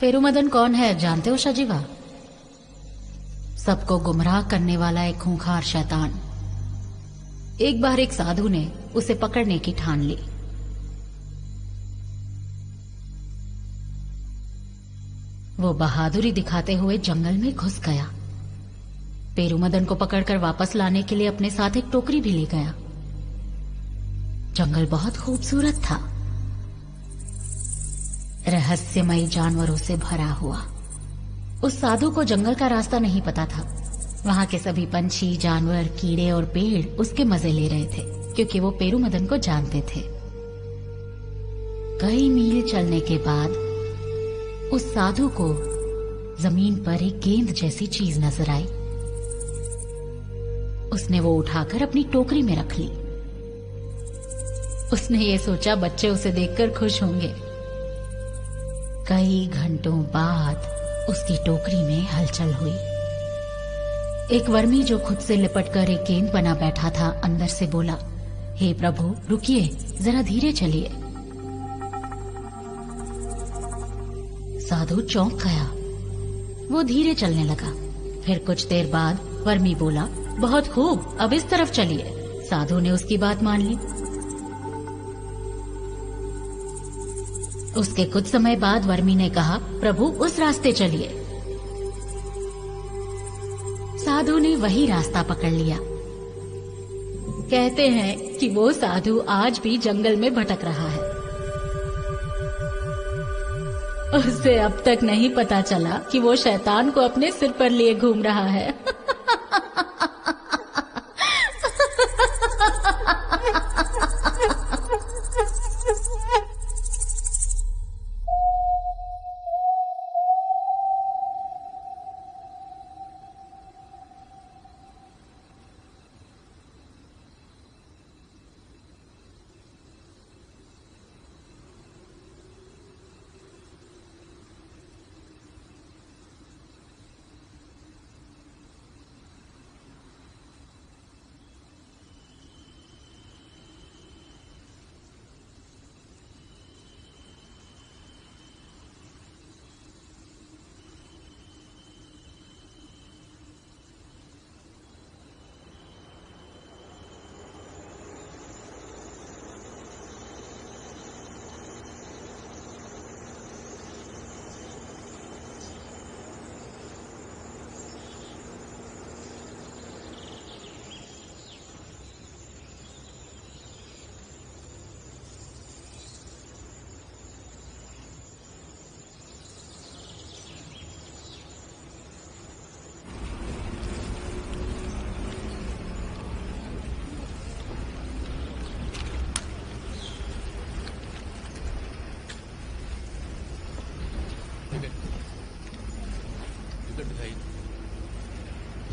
पेरुमदन कौन है जानते हो शाजीवा? सबको गुमराह करने वाला एक खूंखार शैतान। एक बार एक साधु ने उसे पकड़ने की ठान ली। वो बहादुरी दिखाते हुए जंगल में घुस गया। पेरुमदन को पकड़कर वापस लाने के लिए अपने साथ एक टोकरी भी ले गया। जंगल बहुत खूबसूरत था, रहस्यमयी जानवरों से भरा हुआ। उस साधु को जंगल का रास्ता नहीं पता था। वहां के सभी पंछी, जानवर, कीड़े और पेड़ उसके मजे ले रहे थे, क्योंकि वो पेरुमदन को जानते थे। कई मील चलने के बाद उस साधु को जमीन पर एक गेंद जैसी चीज नजर आई। उसने वो उठाकर अपनी टोकरी में रख ली। उसने ये सोचा बच्चे उसे देखकर खुश होंगे। कई घंटों बाद उसकी टोकरी में हलचल हुई। एक वर्मी जो खुद से लिपटकर एक गेंद बना बैठा था अंदर से बोला, हे प्रभु रुकिए, जरा धीरे चलिए। साधु चौंक गया। वो धीरे चलने लगा। फिर कुछ देर बाद वर्मी बोला, बहुत खूब, अब इस तरफ चलिए। साधु ने उसकी बात मान ली। उसके कुछ समय बाद वर्मी ने कहा, प्रभु उस रास्ते चलिए। साधु ने वही रास्ता पकड़ लिया। कहते हैं कि वो साधु आज भी जंगल में भटक रहा है। उसे अब तक नहीं पता चला कि वो शैतान को अपने सिर पर लिए घूम रहा है।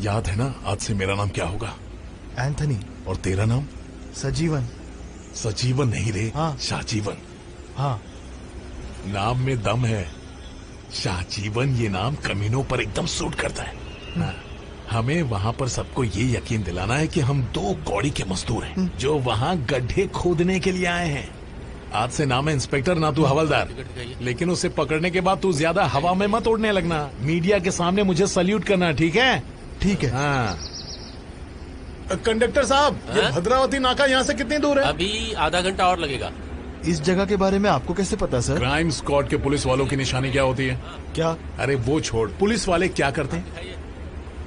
याद है ना आज से मेरा नाम क्या होगा? एंथनी। और तेरा नाम? सजीवन। सजीवन नहीं रे, हाँ। शाहजीवन। हाँ। नाम में दम है। शाहजीवन ये नाम कमीनों पर एकदम सूट करता है। हाँ। हमें वहाँ पर सबको ये यकीन दिलाना है कि हम 2 कौड़ी के मजदूर हैं जो वहाँ गड्ढे खोदने के लिए आए हैं। आज से नाम है इंस्पेक्टर, ना तू हवलदार। लेकिन उसे पकड़ने के बाद तू ज्यादा हवा में मत उड़ने लगना। मीडिया के सामने मुझे सल्यूट करना, ठीक है? ठीक है। हाँ। कंडक्टर साहब, ये भद्रावती नाका यहाँ से कितनी दूर है? अभी आधा घंटा और लगेगा। इस जगह के बारे में आपको कैसे पता सर? क्राइम स्क्वाड के पुलिस वालों की निशानी क्या होती है? क्या? अरे वो छोड़, पुलिस वाले क्या करते हैं?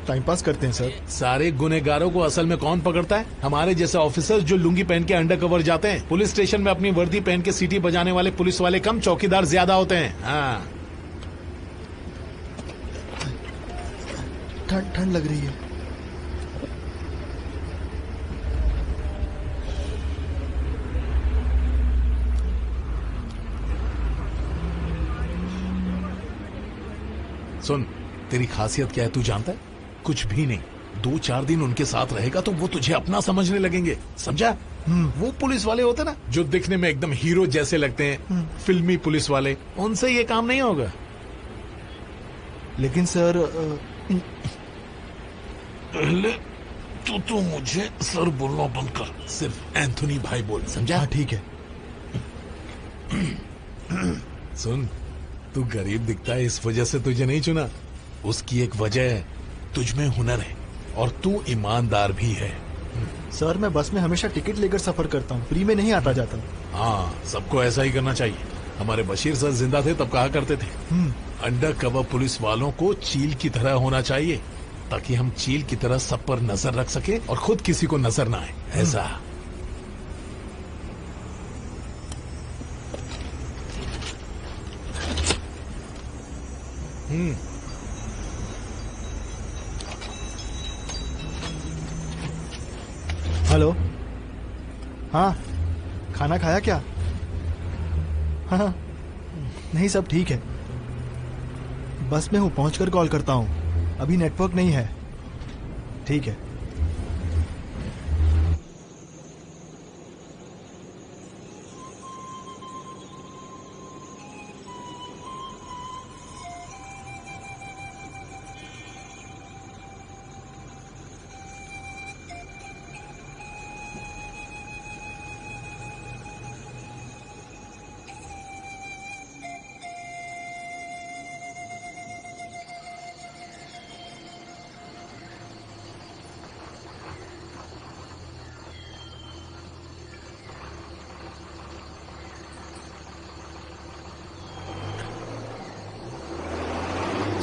टाइम पास करते हैं सर। सारे गुनहगारों को असल में कौन पकड़ता है? हमारे जैसे ऑफिसर्स जो लुंगी पहन के अंडर कवर जाते हैं। पुलिस स्टेशन में अपनी वर्दी पहन के सीटी बजाने वाले पुलिस वाले कम, चौकीदार ज्यादा होते हैं। हाँ। ठंड लग रही है। सुन, तेरी खासियत क्या है तू जानता है? कुछ भी नहीं। 2-4 दिन उनके साथ रहेगा तो वो तुझे अपना समझने लगेंगे, समझा? वो पुलिस वाले होते ना जो दिखने में एकदम हीरो जैसे लगते हैं, फिल्मी पुलिस वाले, उनसे ये काम नहीं होगा। लेकिन सर पहले तो मुझे सर बोलना बंद कर, सिर्फ एंथोनी भाई बोल, समझा? हाँ ठीक है। सुन, तू गरीब दिखता है इस वजह से तुझे नहीं चुना। उसकी एक वजह है, तुझ में हुनर है और तू ईमानदार भी है। सर मैं बस में हमेशा टिकट लेकर सफर करता हूँ, फ्री में नहीं आता जाता। हाँ, सबको ऐसा ही करना चाहिए। हमारे बशीर सर जिंदा थे तब कहा करते थे, अंडर कवर पुलिस वालों को चील की तरह होना चाहिए, ताकि हम चील की तरह सब पर नजर रख सके और खुद किसी को नजर ना आए। ऐसा। हेलो। हाँ, खाना खाया क्या? हाँ, नहीं सब ठीक है। बस में हूँ, पहुंचकर कॉल करता हूँ। अभी नेटवर्क नहीं है। ठीक है।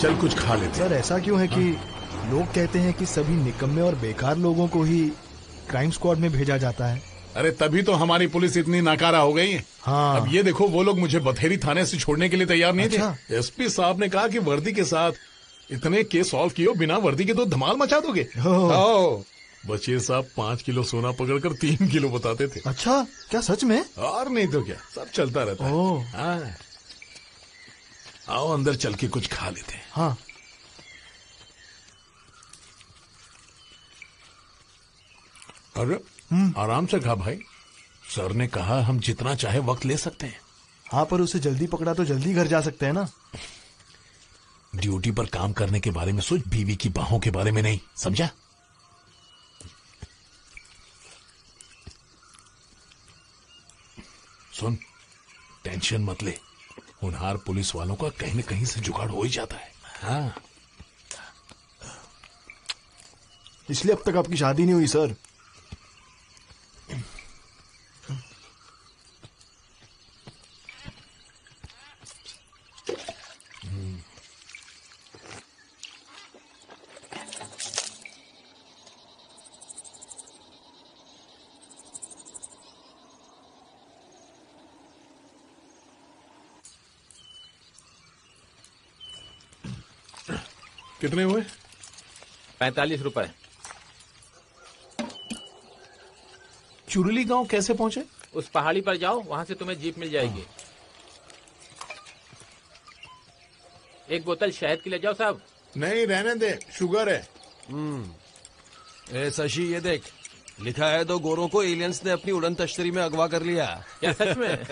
चल कुछ खा लेते। सर ऐसा क्यों है कि लोग कहते हैं कि सभी निकम्मे और बेकार लोगों को ही क्राइम स्क्वाड में भेजा जाता है? अरे तभी तो हमारी पुलिस इतनी नाकारा हो गई है। हाँ। अब ये देखो, वो लोग मुझे बथेरी थाने से छोड़ने के लिए तैयार नहीं अच्छा। थे। एसपी साहब ने कहा कि वर्दी के साथ इतने केस सॉल्व किए, बिना वर्दी के तो धमाल मचा दोगे। ओह। बशीर साहब 5 किलो सोना पकड़कर 3 किलो बताते थे। अच्छा, क्या सच में? और नहीं तो क्या, सब चलता रहता है। ओह। हाँ। आओ अंदर चल के कुछ खा लेते हैं। हाँ। अरे आराम से खा भाई, सर ने कहा हम जितना चाहे वक्त ले सकते हैं। हाँ, पर उसे जल्दी पकड़ा तो जल्दी घर जा सकते हैं ना। ड्यूटी पर काम करने के बारे में सोच, बीवी की बाहों के बारे में नहीं, समझा? सुन, टेंशन मत ले, होनहार पुलिस वालों का कहीं न कहीं से जुगाड़ हो ही जाता है। हाँ। इसलिए अब तक आपकी शादी नहीं हुई सर? कितने हुए? 45 रुपए। चुरली गांव कैसे पहुंचे? उस पहाड़ी पर जाओ, वहां से तुम्हें जीप मिल जाएगी। एक बोतल शहद की ले जाओ साहब। नहीं रहने दे, शुगर है। ए शशि, ये देख, लिखा है 2 गोरों को एलियंस ने अपनी उड़न तश्तरी में अगवा कर लिया। क्या सच में?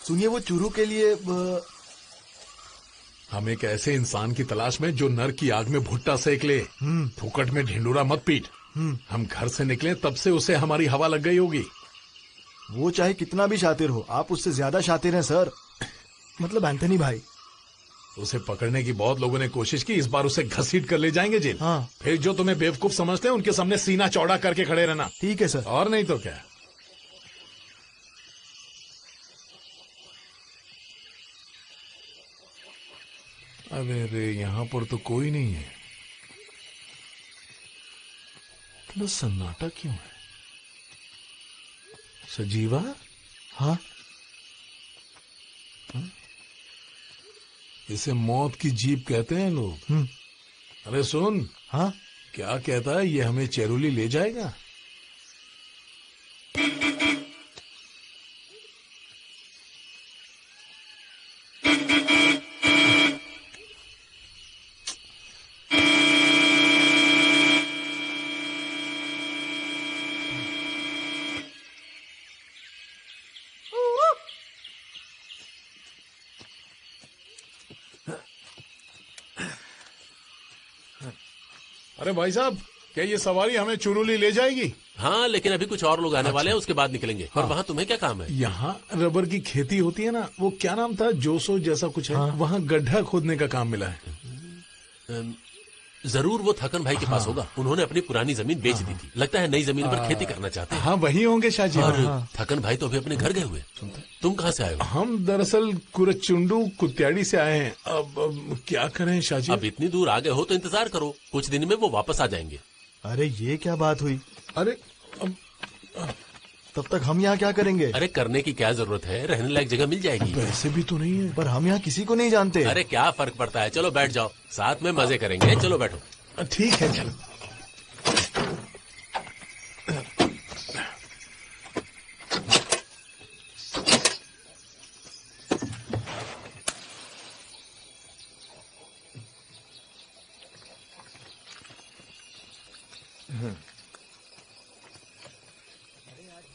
सुनिए, वो चूरू के लिए हम एक ऐसे इंसान की तलाश में जो नर की आग में भुट्टा सेक ले। फुकट में ढिंडूरा मत पीट। हम घर से निकले तब से उसे हमारी हवा लग गई होगी। वो चाहे कितना भी शातिर हो, आप उससे ज्यादा शातिर हैं सर। मतलब एंथनी भाई। उसे पकड़ने की बहुत लोगों ने कोशिश की, इस बार उसे घसीट कर ले जाएंगे जेल। हाँ। फिर जो तुम्हें बेवकूफ समझते हैं उनके सामने सीना चौड़ा करके खड़े रहना। ठीक है सर। और नहीं तो क्या। अरे रे, यहाँ पर तो कोई नहीं है। इतना सन्नाटा क्यों है? सजीवा? हाँ। इसे मौत की जीप कहते हैं लोग। अरे सुन। हाँ। क्या कहता है, ये हमें चेरुली ले जाएगा? अरे भाई साहब, क्या ये सवारी हमें चुरुली ले जाएगी? हाँ, लेकिन अभी कुछ और लोग आने वाले हैं, उसके बाद निकलेंगे। और वहाँ तुम्हें क्या काम है? यहाँ रबर की खेती होती है ना, वो क्या नाम था, जोसो जैसा कुछ है, वहाँ गड्ढा खोदने का काम मिला है। जरूर वो थकन भाई के पास होगा। उन्होंने अपनी पुरानी जमीन बेच दी थी। लगता है नई जमीन पर खेती करना चाहते हैं। हाँ वही होंगे शाहजी। और थकन भाई तो अभी अपने घर गए हुए। तुम कहाँ से आए हो? हम दरअसल कुरचुंडू कुत्याड़ी से आए हैं। अब क्या करें शाहजी? अब इतनी दूर आ गए हो तो इंतजार करो, कुछ दिन में वो वापस आ जाएंगे। अरे ये क्या बात हुई? अरे अब तब तक हम यहाँ क्या करेंगे? अरे करने की क्या जरूरत है, रहने लायक जगह मिल जाएगी। पैसे भी तो नहीं है। पर हम यहाँ किसी को नहीं जानते। अरे क्या फर्क पड़ता है, चलो बैठ जाओ, साथ में मजे करेंगे। चलो बैठो। ठीक है चलो।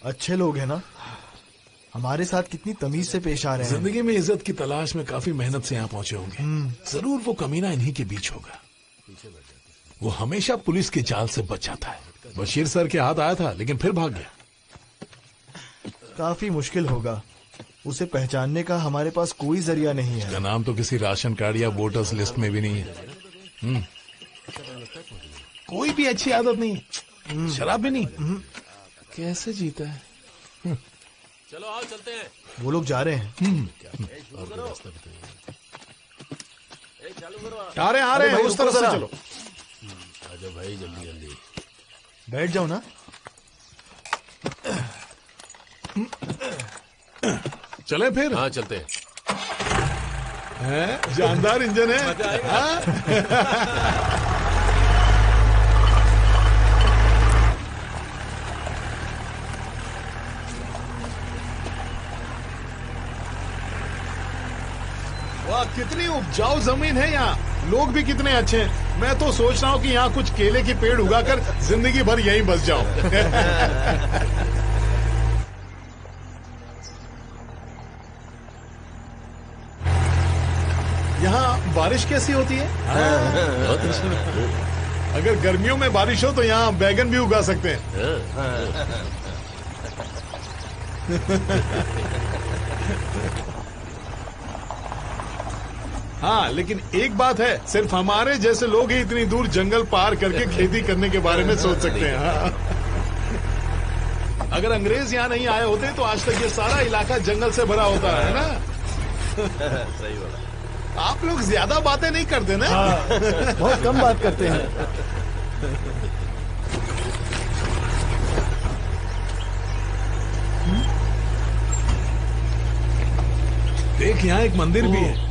अच्छे लोग हैं ना, हमारे साथ कितनी तमीज से पेश आ रहे हैं। जिंदगी में इज्जत की तलाश में काफी मेहनत से यहाँ पहुंचे होंगे। जरूर वो कमीना इन्हीं के बीच होगा। वो हमेशा पुलिस के जाल से बच जाता है। बशीर सर के हाथ आया था लेकिन फिर भाग गया। काफी मुश्किल होगा, उसे पहचानने का हमारे पास कोई जरिया नहीं है। उसका नाम तो किसी राशन कार्ड या वोटर्स लिस्ट में भी नहीं है। कोई भी अच्छी आदत नहीं है, शराब भी नहीं। कैसे जीता है? चलो आओ चलते हैं। वो लोग जा रहे हैं। आ रहे हैं भाई, उस तरफ रुको से जरा। चलो। आजा भाई, जल्दी जल्दी। बैठ जाओ ना। चले फिर। हाँ चलते हैं। जानदार इंजन है। हाँ? वाह, कितनी उपजाऊ जमीन है यहाँ। लोग भी कितने अच्छे हैं। मैं तो सोच रहा हूँ कि यहाँ कुछ केले के पेड़ उगाकर जिंदगी भर यहीं बस जाऊं। यहाँ बारिश कैसी होती है? अगर गर्मियों में बारिश हो तो यहाँ बैगन भी उगा सकते हैं। हाँ, लेकिन एक बात है, सिर्फ हमारे जैसे लोग ही इतनी दूर जंगल पार करके खेती करने के बारे में सोच सकते हैं। हाँ। अगर अंग्रेज यहाँ नहीं आए होते तो आज तक ये सारा इलाका जंगल से भरा होता है ना। सही बोला। आप लोग ज्यादा बातें नहीं करते ना। बहुत कम बात करते हैं। देख, यहाँ एक मंदिर भी है।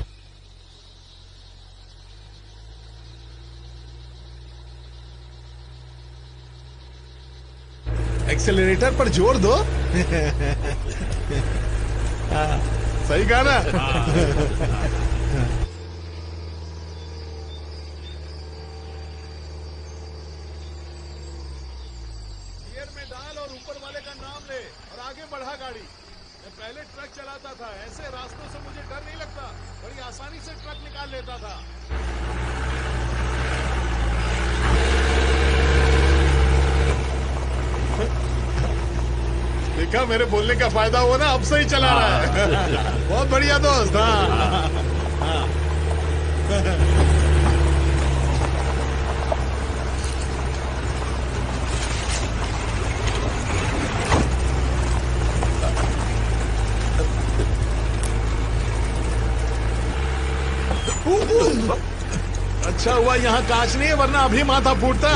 एक्सेलरेटर पर जोर दो। हाँ, सही कहा ना। गियर में डाल और ऊपर वाले का नाम ले और आगे बढ़ा गाड़ी। मैं पहले ट्रक चलाता था, ऐसे रास्तों से मुझे डर नहीं लगता, बड़ी आसानी से ट्रक निकाल लेता था। देखा, मेरे बोलने का फायदा हुआ ना, अब सही चला रहा है। बहुत बढ़िया दोस्त। हाँ। अच्छा हुआ यहाँ कांच नहीं है, वरना अभी माथा फूटता।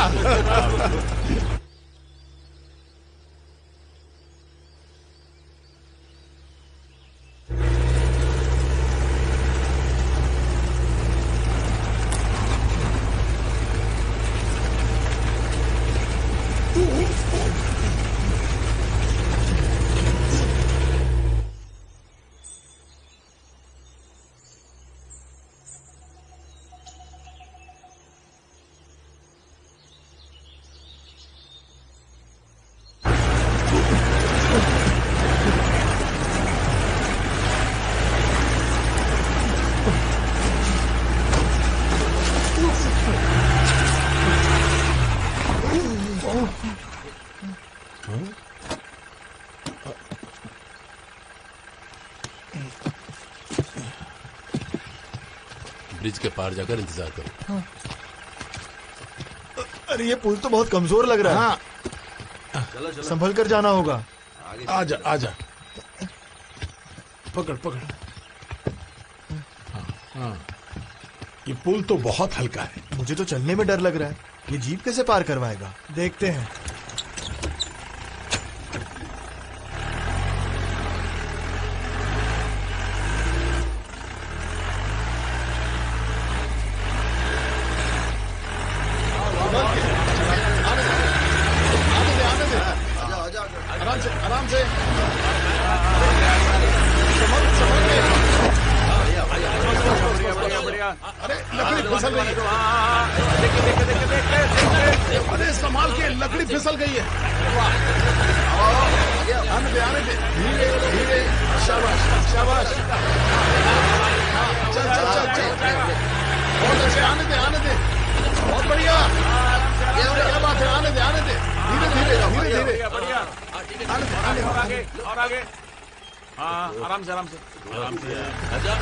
ब्रिज के पार जाकर इंतजार करो। अरे ये पुल तो बहुत कमजोर लग रहा है। हाँ संभल कर जाना होगा। आजा आजा, पकड़ पकड़। हाँ हाँ, ये पुल तो बहुत हल्का है। मुझे तो चलने में डर लग रहा है। ये जीप कैसे पार करवाएगा, देखते हैं। आराम से। अरे लकड़ी फिसल गई है। अरे संभाल के, लकड़ी फिसल गई है। आने दे धीरे धीरे। शाबाश शाबाश। चल चल चल चल, बहुत अच्छे। आने दे, बहुत बढ़िया। क्या बात है, आने दे धीरे धीरे धीरे धीरे। और आगे। हाँ, आराम से। आजा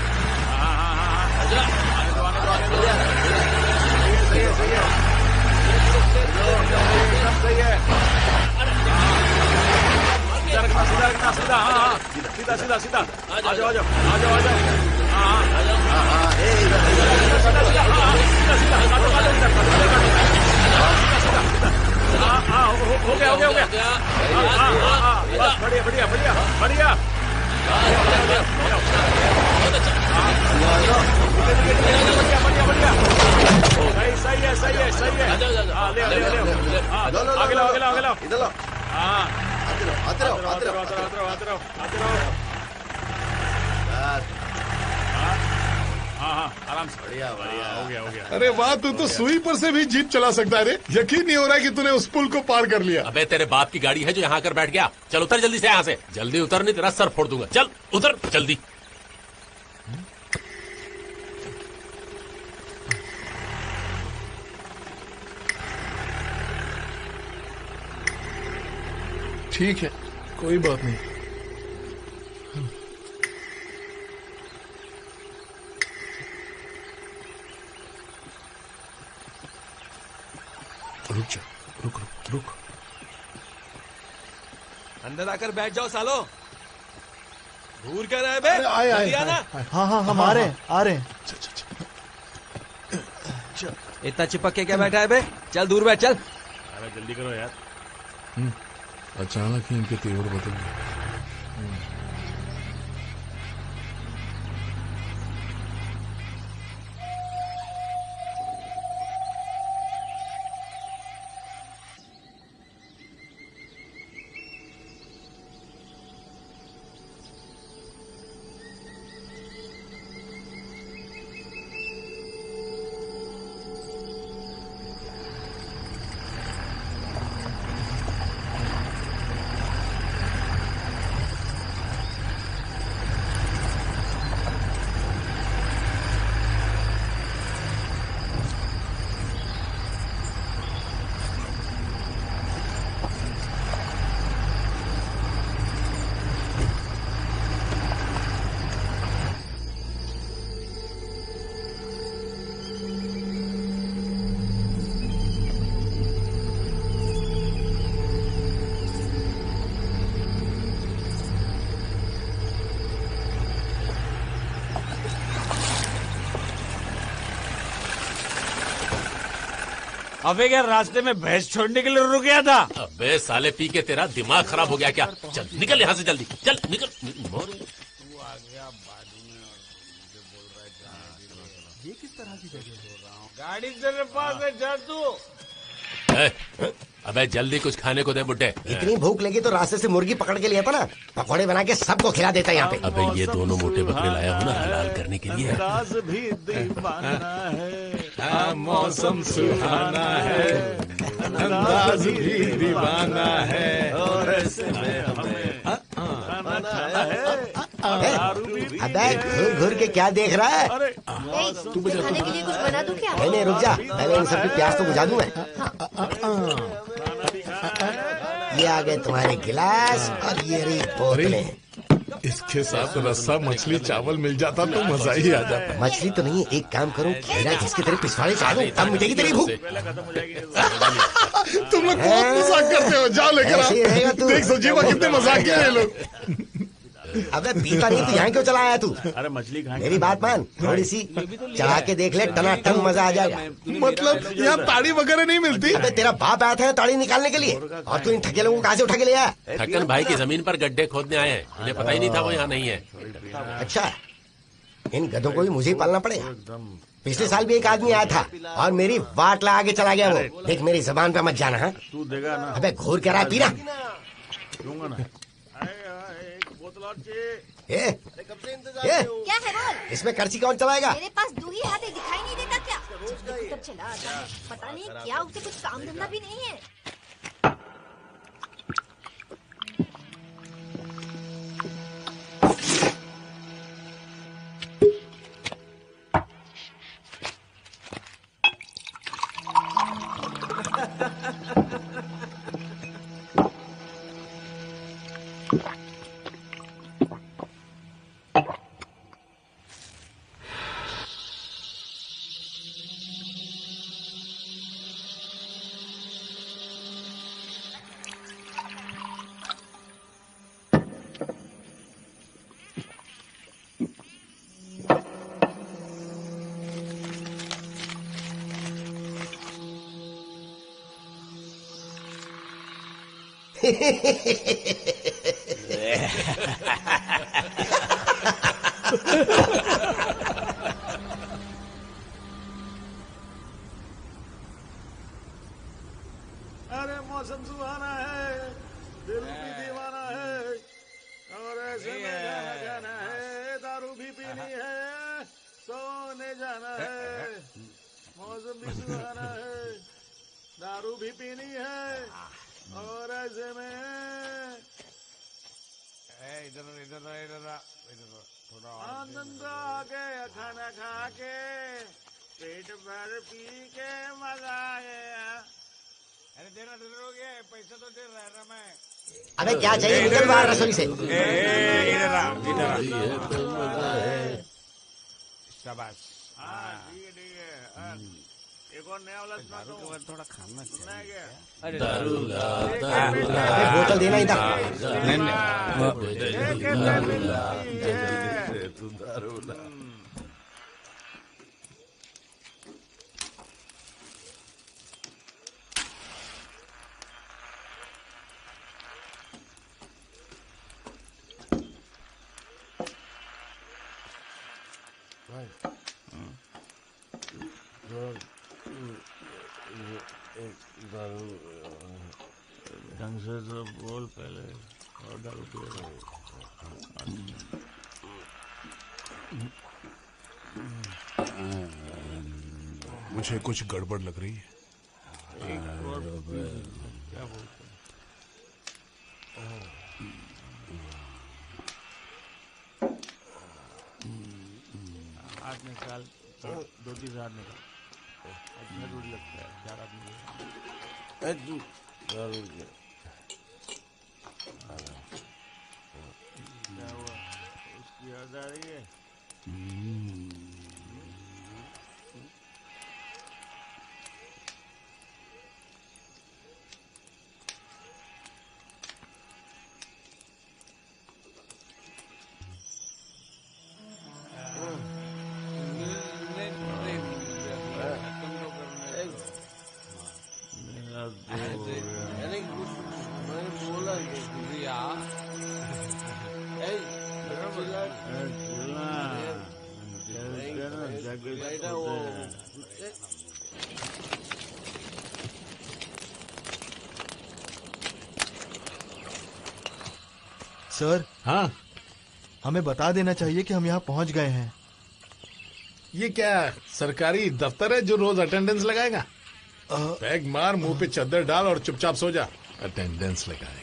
आने दो। सही है। एकदम सही है। सीधा रखना। सीधा। आ जाओ। हो गया। बस बढ़िया। सही है। आगे लो। आते रहो। हाँ, आराम से। बढ़िया। हो गया। अरे वाह, तू तो सुई पर से भी जीप चला सकता है रे। यकीन नहीं हो रहा है कि तूने उस पुल को पार कर लिया। अबे तेरे बाप की गाड़ी है जो यहाँ आकर बैठ गया। चल उतर जल्दी से यहाँ से। जल्दी उतर, नहीं तेरा सर फोड़ दूंगा। चल उतर जल्दी। ठीक है, कोई बात नहीं। रुक जा, रुक। अंदर आकर बैठ जाओ सालो। घूर कर रहे बे। आए। हाँ हम आ रहे हैं। चल। इतना चिपक के क्या बैठा है बे? चल दूर बैठ, चल। अरे जल्दी करो यार। अचानक ही इनके तेवर बदल गए। अबे क्या रास्ते में भैंस छोड़ने के लिए रुक गया था? अबे साले पी के तेरा दिमाग खराब हो गया क्या? चल निकल यहाँ से जल्दी, चल निकल। ये किस तरह की जगह है? गाड़ी तेरे पास है, जा तू। अबे जल्दी कुछ खाने को दे बुड्ढे। इतनी भूख लगी तो रास्ते से मुर्गी पकड़ के लिया था ना, पकौड़े बना के सबको खिला देता यहाँ पे। अबे ये दोनों मोटे बकरे लाया हूँ ना हलाल करने के लिए। अंदाज भी दीवाना है, मौसम सुहाना है, अंदाज भी दीवाना है, और ऐसे में हमें अबे घूर घूर के क्या देख रहा है? तू बजा, खाने के लिए कुछ बना दूं क्या? नहीं रुक जा, पहले इन सबकी प्यास तो बुझा दूं मैं। ये आ गए तुम्हारे गिलास और ये रही बोतलें। इसके साथ रस्सा मछली चावल मिल जाता तो मजा ही आ जाता। मछली तो नहीं है, एक काम करो, घेरा जिसके तेरे पिछवाड़े चढ़ा दो, तब मिटेगी तेरी भूख। तुम लोग बहुत मजाक करते हो, जाओ लेकर ऐसे ही रहेगा तू। देख संजीवा कितने मजाक किए ये लोग। अबे पीता नहीं तो यहाँ क्यों चला आया तू? अरे मछली खाएंगे। मेरी बात मान, थोड़ी सी चढ़ा के देख ले, टनाटन मजा आ जाएगा। मतलब यहाँ ताड़ी वगैरह नहीं मिलती? अबे तेरा बाप आया था ताड़ी निकालने के लिए, और तू इन ठगे लोगों को कहाँ से उठा के ले आया? ठक्कन भाई की जमीन पर गड्ढे खोदने आए हैं, उन्हें पता ही नहीं था वो यहाँ नहीं है। अच्छा, इन गधों को भी मुझे ही पालना पड़ेगा। पिछले साल भी एक आदमी आया था और मेरी वाट लगा के चला गया वो। देख मेरी जबान पे मत जाना है। तू देगा ना? अबे घूर के रहा पीना। दूंगा ना। एक बोतल और चाहिए। ये क्या है बोल? इसमें कर्ची कौन चलाएगा? मेरे पास दो ही हाथ है, दिखाई नहीं देता क्या? तब चला आता है, पता नहीं क्या उसे कुछ काम धंधा भी नहीं है। अरे मौसम सुहाना है, दिल भी दीवाना है, और ऐसे में गाना गाना है, दारू भी पीनी है, सोने जाना है। मौसम भी सुहाना है, दारू भी पीनी है, और ऐसे में आनंद आ गया खाना खा के, पेट भर पी के मजा आ गया। अरे देना हो गया, पैसा तो दे रहा है ना मैं। अबे क्या चाहिए, निकल बाहर रसोई से। शाबाश। हाँ ठीक है ठीक है। एक और नया वाला सुना दो, थोड़ा खाना चाहिए। अबे बोतल देना इधर। तू दारू ला। ढंग से तो बोल पहले, और दारू पिएगा। मुझे कुछ गड़बड़ लग रही है। क्या बोलते? हाथ निकाल, दो तीन हाथ निकाल। अच्छा दूर लगता है, चार आदमी। क्या हुआ? उसकी याद आ रही है? सर, हाँ, हमें बता देना चाहिए कि हम यहाँ पहुँच गए हैं। ये क्या सरकारी दफ्तर है जो रोज अटेंडेंस लगाएगा? बैग मार, मुंह पे चद्दर डाल और चुपचाप सो जा। अटेंडेंस लगाएगा।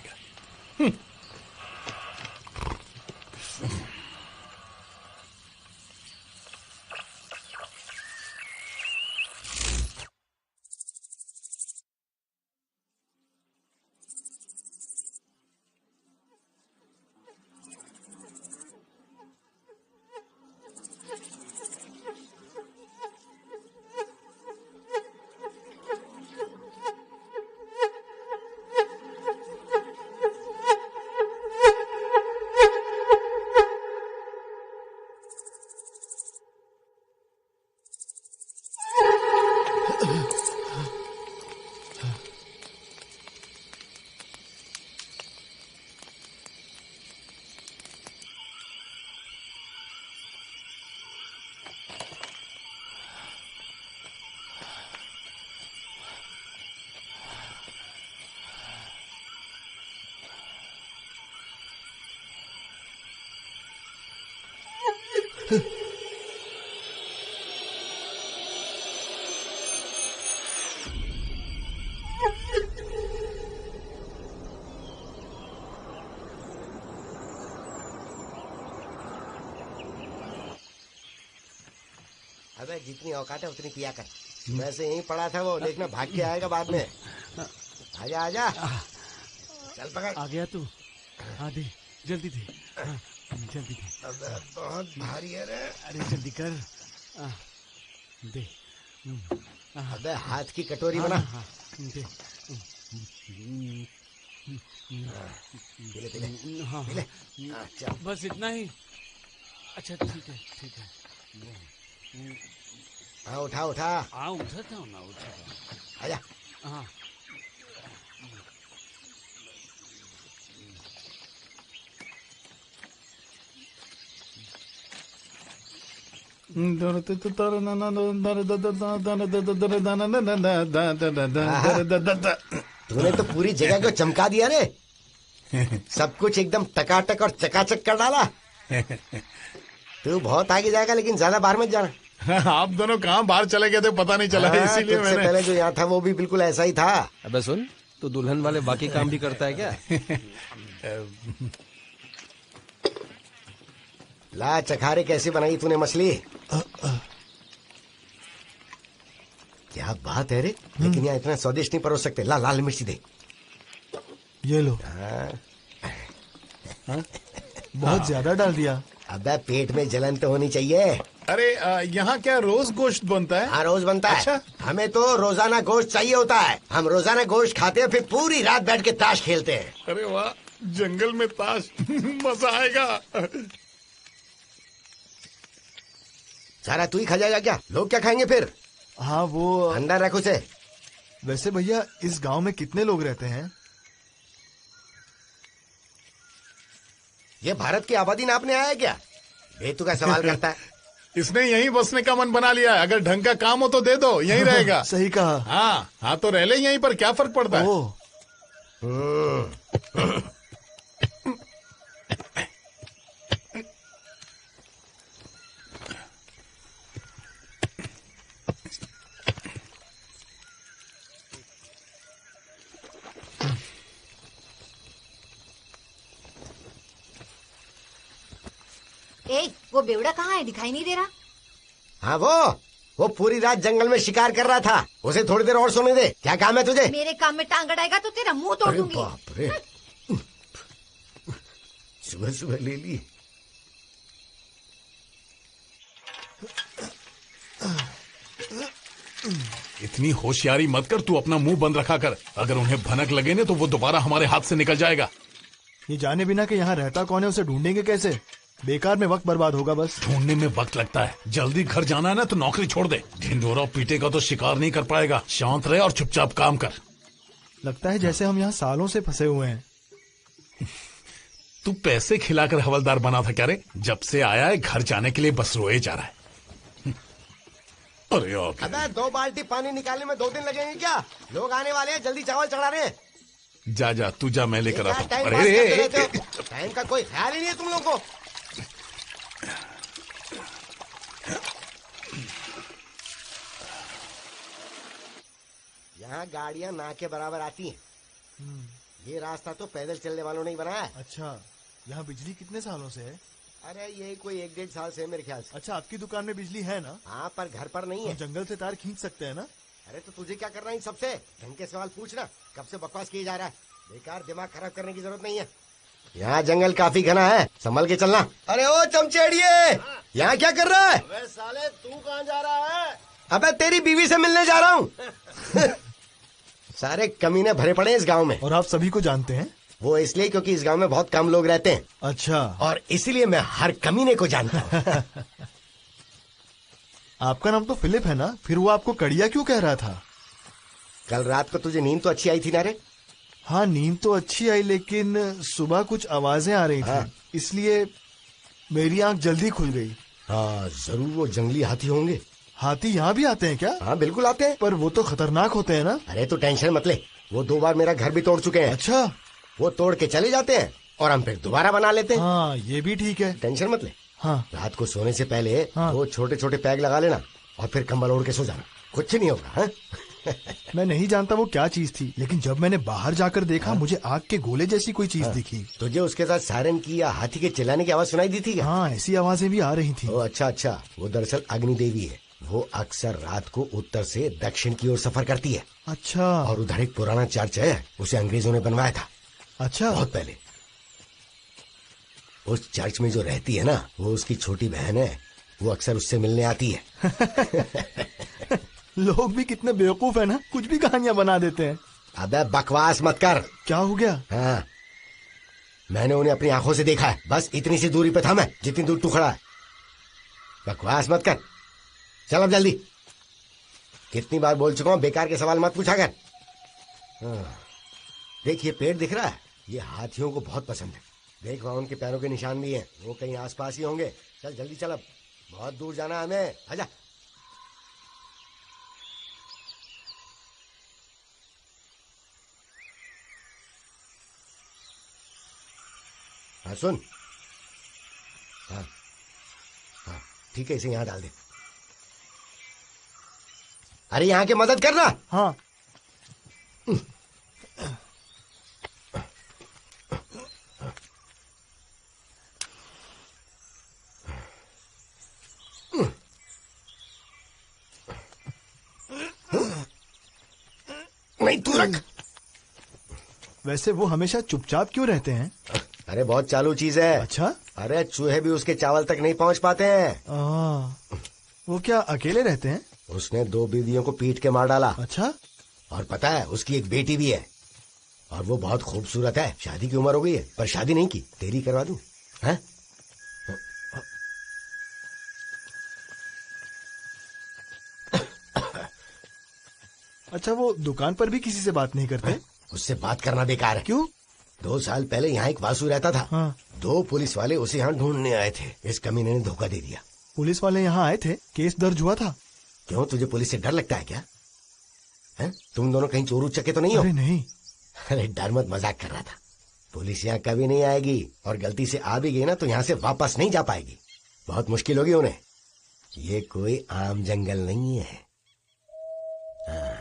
अबे जितनी औकात है उतनी पिया कर। वैसे यहीं पड़ा था वो, देखना भाग के आएगा बाद में। आजा आजा, चल पकड़। आ गया तू? हाँ दे, जल्दी दे। हाँ, जल्दी दे। अबे बहुत भारी है रे। अरे जल्दी कर। दे। अबे हाथ की कटोरी बना। हाँ, दे। पीले पीले हाँ पीले। चल बस इतना ही। अच्छा ठीक है ठीक है। हाँ उठा उठा। हाँ उठाता हूँ ना, उठाता हूँ। आजा। हाँ तूने तो पूरी जगह को चमका दिया रे। सब कुछ एकदम टकाटक और चकाचक कर डाला। तू बहुत आगे जाएगा लेकिन ज्यादा बाहर मत जाना। आप दोनों कहाँ बाहर चले गए थे पता नहीं चला, इसीलिए तुझसे मैंने। पहले जो यहाँ था वो भी बिल्कुल ऐसा ही था। अबे सुन, तू दुल्हन वाले बाकी काम भी करता है क्या? ला चखारे कैसी बनाई तूने मछली। क्या बात है रे, लेकिन यहाँ इतना स्वादिष्ट नहीं परोस सकते। ला लाल मिर्ची दे। ये लो। बहुत ज्यादा डाल दिया। अबे पेट में जलन तो होनी चाहिए। अरे यहाँ क्या रोज गोश्त बनता है? हाँ रोज बनता है। अच्छा। हमें तो रोजाना गोश्त चाहिए होता है। हम रोजाना गोश्त खाते हैं, फिर पूरी रात बैठ के ताश खेलते हैं। अरे वाह, जंगल में ताश मजा आएगा। सारा तू ही खा जाएगा क्या? लोग क्या खाएंगे फिर? हाँ वो अंदर रख उसे। वैसे भैया इस गांव में कितने लोग रहते हैं? ये भारत की आबादी नापने आया है क्या? बेतु का सवाल करता है। इसने यहीं बसने का मन बना लिया है। अगर ढंग का काम हो तो दे दो, यहीं रहेगा। सही कहा। हाँ हाँ तो रह ले यहीं पर, क्या फर्क पड़ता है। ओह, ए, वो बेवड़ा कहाँ है? दिखाई नहीं दे रहा। हाँ वो पूरी रात जंगल में शिकार कर रहा था। उसे थोड़ी देर और सोने दे। क्या काम है तुझे? मेरे काम में टांग अड़ाएगा तो तेरा मुंह तोड़ अरे दूंगी। बाप रे, सुबह सुबह ले ली। इतनी होशियारी मत कर, तू अपना मुंह बंद रखा कर। अगर उन्हें भनक लगे ना तो वो दोबारा हमारे हाथ से निकल जाएगा। ये जाने बिना कि यहाँ रहता कौन है उसे ढूंढेंगे कैसे? बेकार में वक्त बर्बाद होगा बस। ढूंढने में वक्त लगता है। जल्दी घर जाना है ना तो नौकरी छोड़ दे। ढिंढोरा पीटे का तो शिकार नहीं कर पाएगा। शांत रहे और चुपचाप काम कर। लगता है जैसे हम यहाँ सालों से फंसे हुए हैं। तू पैसे खिलाकर हवलदार बना था क्या रे? जब से आया है घर जाने के लिए बस रोए जा रहा है। अरे ओके। अबे 2 बाल्टी पानी निकालने में 2 दिन लगेंगे क्या? लोग आने वाले हैं, जल्दी चावल चढ़ा रहे हैं। जा जा तू जा, मैं लेकर आता हूँ। टाइम अरे पास करते रे, रहते हो। टाइम का कोई ख्याल ही नहीं है तुम लोगों को। यहाँ गाड़ियाँ ना के बराबर आती हैं। ये रास्ता तो पैदल चलने वालों ने ही बनाया है। अच्छा, यहाँ बिजली कितने सालों से है? अरे यही कोई 1-1.5 साल से है मेरे ख्याल से। अच्छा, आपकी दुकान में बिजली है ना? हाँ पर घर पर नहीं हम है। जंगल से तार खींच सकते हैं ना? अरे तो तुझे क्या करना है इन सबसे? ढंग के सवाल पूछना। कब से बकवास किया जा रहा है? बेकार दिमाग खराब करने की जरूरत नहीं है। यहाँ जंगल काफी घना है, संभल के चलना। अरे ओ चमचेड़िए, यहाँ क्या कर रहा है? अबे साले तू कहाँ जा रहा है? अबे तेरी बीवी से मिलने जा रहा हूँ। सारे कमीने भरे पड़े हैं इस गांव में। और आप सभी को जानते हैं? वो इसलिए क्योंकि इस गांव में बहुत कम लोग रहते हैं, अच्छा। और इसीलिए मैं हर कमीने को जानता हूँ। आपका नाम तो फिलिप है ना? फिर वो आपको कड़िया क्यों कह रहा था? कल रात को तुझे नींद तो अच्छी आई थी ना रे? हाँ, नींद तो अच्छी आई, लेकिन सुबह कुछ आवाजें आ रही हाँ। थी, इसलिए मेरी आंख जल्दी खुल गई। हाँ जरूर वो जंगली हाथी होंगे। हाथी यहाँ भी आते हैं क्या? हाँ बिल्कुल आते हैं। पर वो तो खतरनाक होते हैं ना? अरे तो टेंशन मत ले, वो 2 बार मेरा घर भी तोड़ चुके हैं। अच्छा। वो तोड़ के चले जाते हैं और हम फिर दोबारा बना लेते हैं। हाँ ये भी ठीक है। टेंशन मत ले। हाँ। रात को सोने से पहले हाँ। 2 छोटे छोटे पैग लगा लेना और फिर कंबल ओढ़ के सो जाना, कुछ नहीं होगा। हाँ? मैं नहीं जानता वो क्या चीज थी, लेकिन जब मैंने बाहर जाकर देखा मुझे आग के गोले जैसी कोई चीज दिखी। तुझे उसके साथ सायरन की या हाथी के चिल्लाने की आवाज सुनाई दी थी क्या? हाँ, ऐसी आवाजें भी आ रही थी। ओ अच्छा, वो दरअसल अग्नि देवी है। वो अक्सर रात को उत्तर से दक्षिण की ओर सफर करती है। अच्छा। और उधर एक पुराना चर्च है, उसे अंग्रेजों ने बनवाया था। अच्छा। बहुत पहले। उस चर्च में जो रहती है ना, वो उसकी छोटी बहन है। वो अक्सर उससे मिलने आती है। लोग भी कितने बेवकूफ है ना, कुछ भी कहानियां बना देते हैं। अबे बकवास मत कर। क्या हो गया? हाँ, मैंने उन्हें अपनी आंखों से देखा है। बस इतनी सी दूरी पे था मैं, जितनी दूर तू खड़ा है। बकवास मत कर, चल अब जल्दी। कितनी बार बोल चुका हूँ, बेकार के सवाल मत पूछा कर। देख, ये पेड़ दिख रहा है, ये हाथियों को बहुत पसंद है। देख, वहां उनके पैरों के निशान भी हैं, वो कहीं आसपास ही होंगे। चल जल्दी चल, अब बहुत दूर जाना है हमें। आजा। हाँ सुन, हाँ ठीक है, इसे यहाँ डाल दे। अरे यहाँ के मदद करना। हाँ। नहीं, तू रख। वैसे वो हमेशा चुपचाप क्यों रहते हैं? अरे बहुत चालू चीज है। अच्छा। अरे चूहे भी उसके चावल तक नहीं पहुंच पाते हैं। वो क्या अकेले रहते हैं? उसने 2 बीवियों को पीट के मार डाला। अच्छा। और पता है, उसकी एक बेटी भी है, और वो बहुत खूबसूरत है। शादी की उम्र हो गई है, पर शादी नहीं की। तेरी करवा दूं? हैं? अच्छा, वो दुकान पर भी किसी से बात नहीं करते? उससे बात करना बेकार है। क्यों? 2 साल पहले यहाँ एक वासु रहता था। हाँ। 2 पुलिस वाले उसे यहाँ ढूंढने आए थे। इस कमीने ने धोखा दे दिया। पुलिस वाले यहाँ आए थे? केस दर्ज हुआ था? क्यों, तुझे पुलिस से डर लगता है क्या? है? तुम दोनों कहीं चोर उचक्के तो नहीं हो? अरे नहीं। अरे डर मत, मजाक कर रहा था। पुलिस यहाँ कभी नहीं आएगी, और गलती से आ भी गई ना तो यहाँ से वापस नहीं जा पाएगी। बहुत मुश्किल होगी उन्हें। ये कोई आम जंगल नहीं है। हाँ।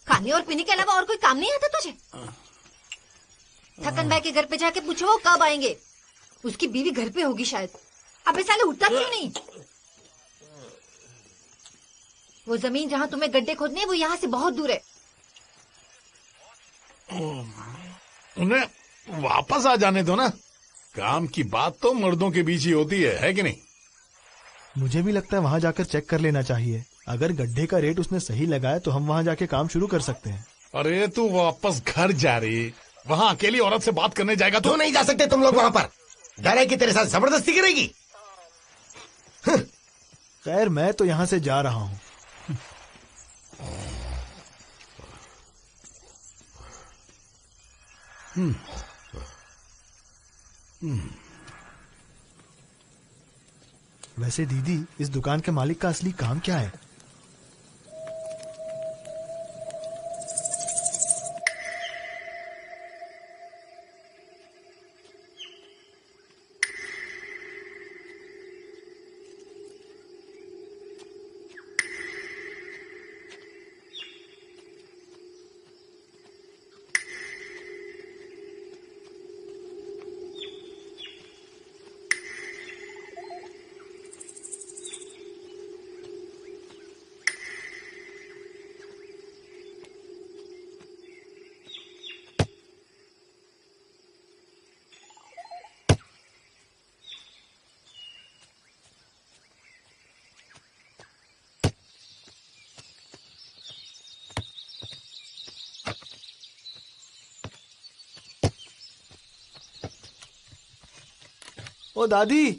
खाने और पीने के अलावा और कोई काम नहीं आता तुझे? थकन भाई के घर पे जाके पूछो वो कब आएंगे। उसकी बीवी घर पे होगी शायद। अबे साले उठता क्यों नहीं? वो जमीन जहाँ तुम्हें गड्ढे खोदने हैं, वो यहाँ से बहुत दूर है। उन्हें वापस आ जाने दो ना। काम की बात तो मर्दों के बीच ही होती है कि नहीं? मुझे भी लगता है वहाँ जाकर चेक कर लेना चाहिए। अगर गड्ढे का रेट उसने सही लगाया तो हम वहाँ जाके काम शुरू कर सकते हैं। अरे तू वापस घर जा रही, वहाँ अकेली औरत से बात करने जाएगा तो नहीं जा सकते तुम लोग वहाँ पर। डर है कि तेरे साथ जबरदस्ती करेगी। खैर, मैं तो यहाँ से जा रहा हूँ। वैसे दीदी, इस दुकान के मालिक का असली काम क्या है? ओ दादी।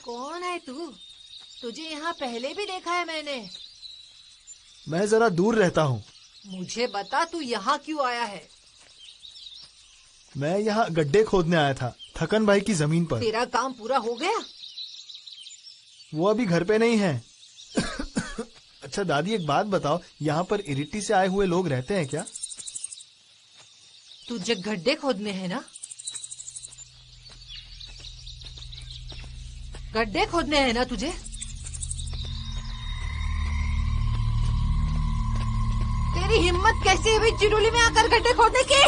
कौन है तू? तुझे यहाँ पहले भी देखा है मैंने। मैं जरा दूर रहता हूँ। मुझे बता, तू यहाँ क्यों आया है? मैं यहाँ गड्ढे खोदने आया था, थकन भाई की जमीन पर। तेरा काम पूरा हो गया? वो अभी घर पे नहीं है। अच्छा दादी, एक बात बताओ, यहाँ पर इरिट्टी से आए हुए लोग रहते हैं क्या? तुझे गड्ढे खोदने हैं ना? गड्ढे खोदने हैं ना तुझे? तेरी हिम्मत कैसी हुई चिड़ोली में आकर गड्ढे खोदने की?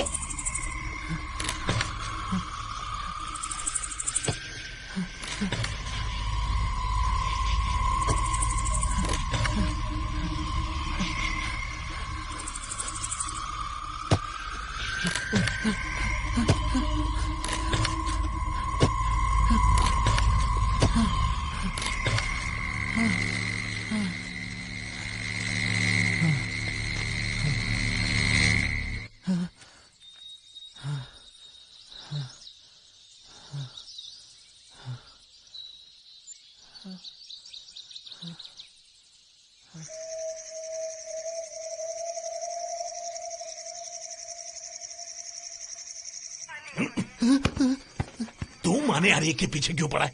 तू माने यार के पीछे क्यों पड़ा है?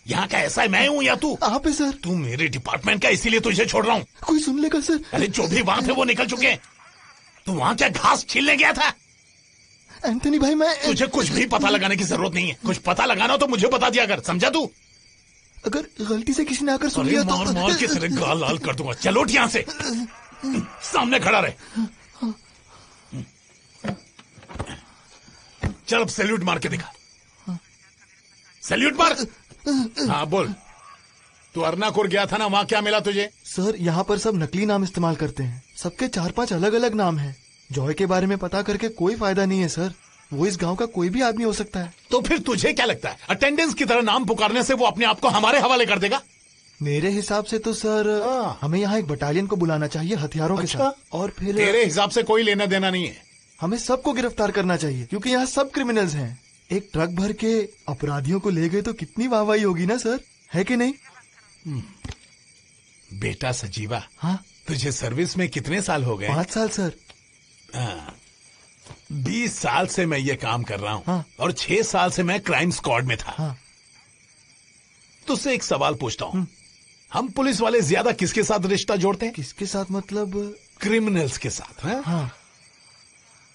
यहाँ का ऐसा है मैं हूँ या तू? आप है सर। तू मेरे डिपार्टमेंट का, इसीलिए तुझे छोड़ रहा हूँ। कोई सुन लेगा सर। अरे जो भी वहां थे वो निकल चुके हैं। तू वहां क्या घास छीलने गया था? एंथनी भाई, मैं तुझे कुछ भी पता लगाने की जरूरत नहीं है। कुछ पता लगाना हो तो मुझे बता दिया कर, समझा तू? अगर गलती से किसी ने आकर सुन लिया तो मार मार के तेरे गाल लाल कर दूंगा। चल उठ यहाँ से, सामने खड़ा रहे। चल अब सैल्यूट मार के दिखा। सैल्यूट मार। हाँ बोल, तू अर्नाकुर गया था ना, वहां क्या मिला तुझे? सर, यहाँ पर सब नकली नाम इस्तेमाल करते हैं। सबके 4-5 अलग अलग नाम हैं। जॉय के बारे में पता करके कोई फायदा नहीं है सर। वो इस गांव का कोई भी आदमी हो सकता है। तो फिर तुझे क्या लगता है अटेंडेंस की तरह नाम पुकारने से वो अपने आप को हमारे हवाले कर देगा? मेरे हिसाब से तो सर हमें यहाँ एक बटालियन को बुलाना चाहिए हथियारों के साथ, और फिर तेरे हिसाब से कोई लेना देना नहीं है। हमें सबको गिरफ्तार करना चाहिए क्योंकि यहाँ सब क्रिमिनल्स हैं। एक ट्रक भर के अपराधियों को ले गए तो कितनी वाहवाही होगी ना सर, है कि नहीं? बेटा सजीवा, हाँ, तुझे सर्विस में कितने साल हो गए? 5 साल सर। 20 साल से मैं ये काम कर रहा हूँ। हाँ। और 6 साल से मैं क्राइम स्क्वाड में था। हाँ। तुझसे एक सवाल पूछता हूँ, हम पुलिस वाले ज्यादा किसके साथ रिश्ता जोड़ते हैं? किसके साथ मतलब? क्रिमिनल्स के साथ। है? हाँ।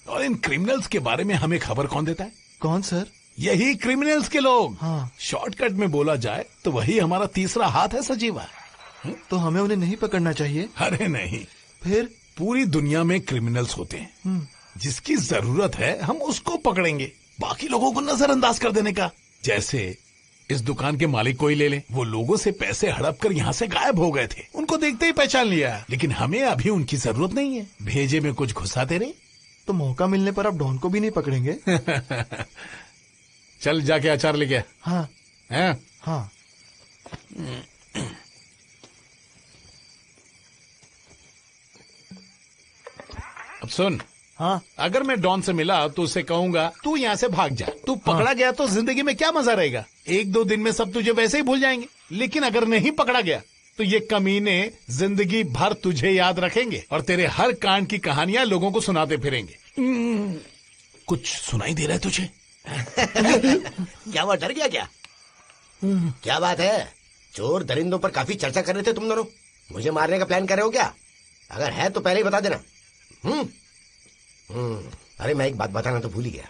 और इन क्रिमिनल्स के बारे में हमें खबर कौन देता है? कौन सर? यही क्रिमिनल्स के लोग। हाँ। शॉर्टकट में बोला जाए तो वही हमारा तीसरा हाथ है सजीवा। तो हमें उन्हें नहीं पकड़ना चाहिए? अरे नहीं, फिर? पूरी दुनिया में क्रिमिनल्स होते हैं। जिसकी जरूरत है हम उसको पकड़ेंगे, बाकी लोगों को नजरअंदाज कर देने का। जैसे इस दुकान के मालिक को ही ले ले, वो लोगों से पैसे हड़प कर यहाँ से गायब हो गए थे। उनको देखते ही पहचान लिया, लेकिन हमें अभी उनकी जरूरत नहीं है। भेजे में कुछ घुसाते रहे तो मौका मिलने पर आप डॉन को भी नहीं पकड़ेंगे? चल जाके अचार लेके आ। हाँ। हैं? हाँ। अब सुन, हाँ। अगर मैं डॉन से मिला तो उसे कहूंगा तू यहाँ से भाग जा। तू पकड़ा गया तो जिंदगी में क्या मजा रहेगा? 1-2 दिन में सब तुझे वैसे ही भूल जाएंगे। लेकिन अगर नहीं पकड़ा गया तो ये कमीने जिंदगी भर तुझे याद रखेंगे और तेरे हर कांड की कहानियां लोगों को सुनाते फिरेंगे। कुछ सुनाई दे रहा है तुझे? क्या हुआ, डर गया क्या? क्या बात है, चोर दरिंदों पर काफी चर्चा कर रहे थे तुम दोनों। मुझे मारने का प्लान कर रहे हो क्या? अगर है तो पहले ही बता देना। अरे मैं एक बात बताना तो भूल ही गया।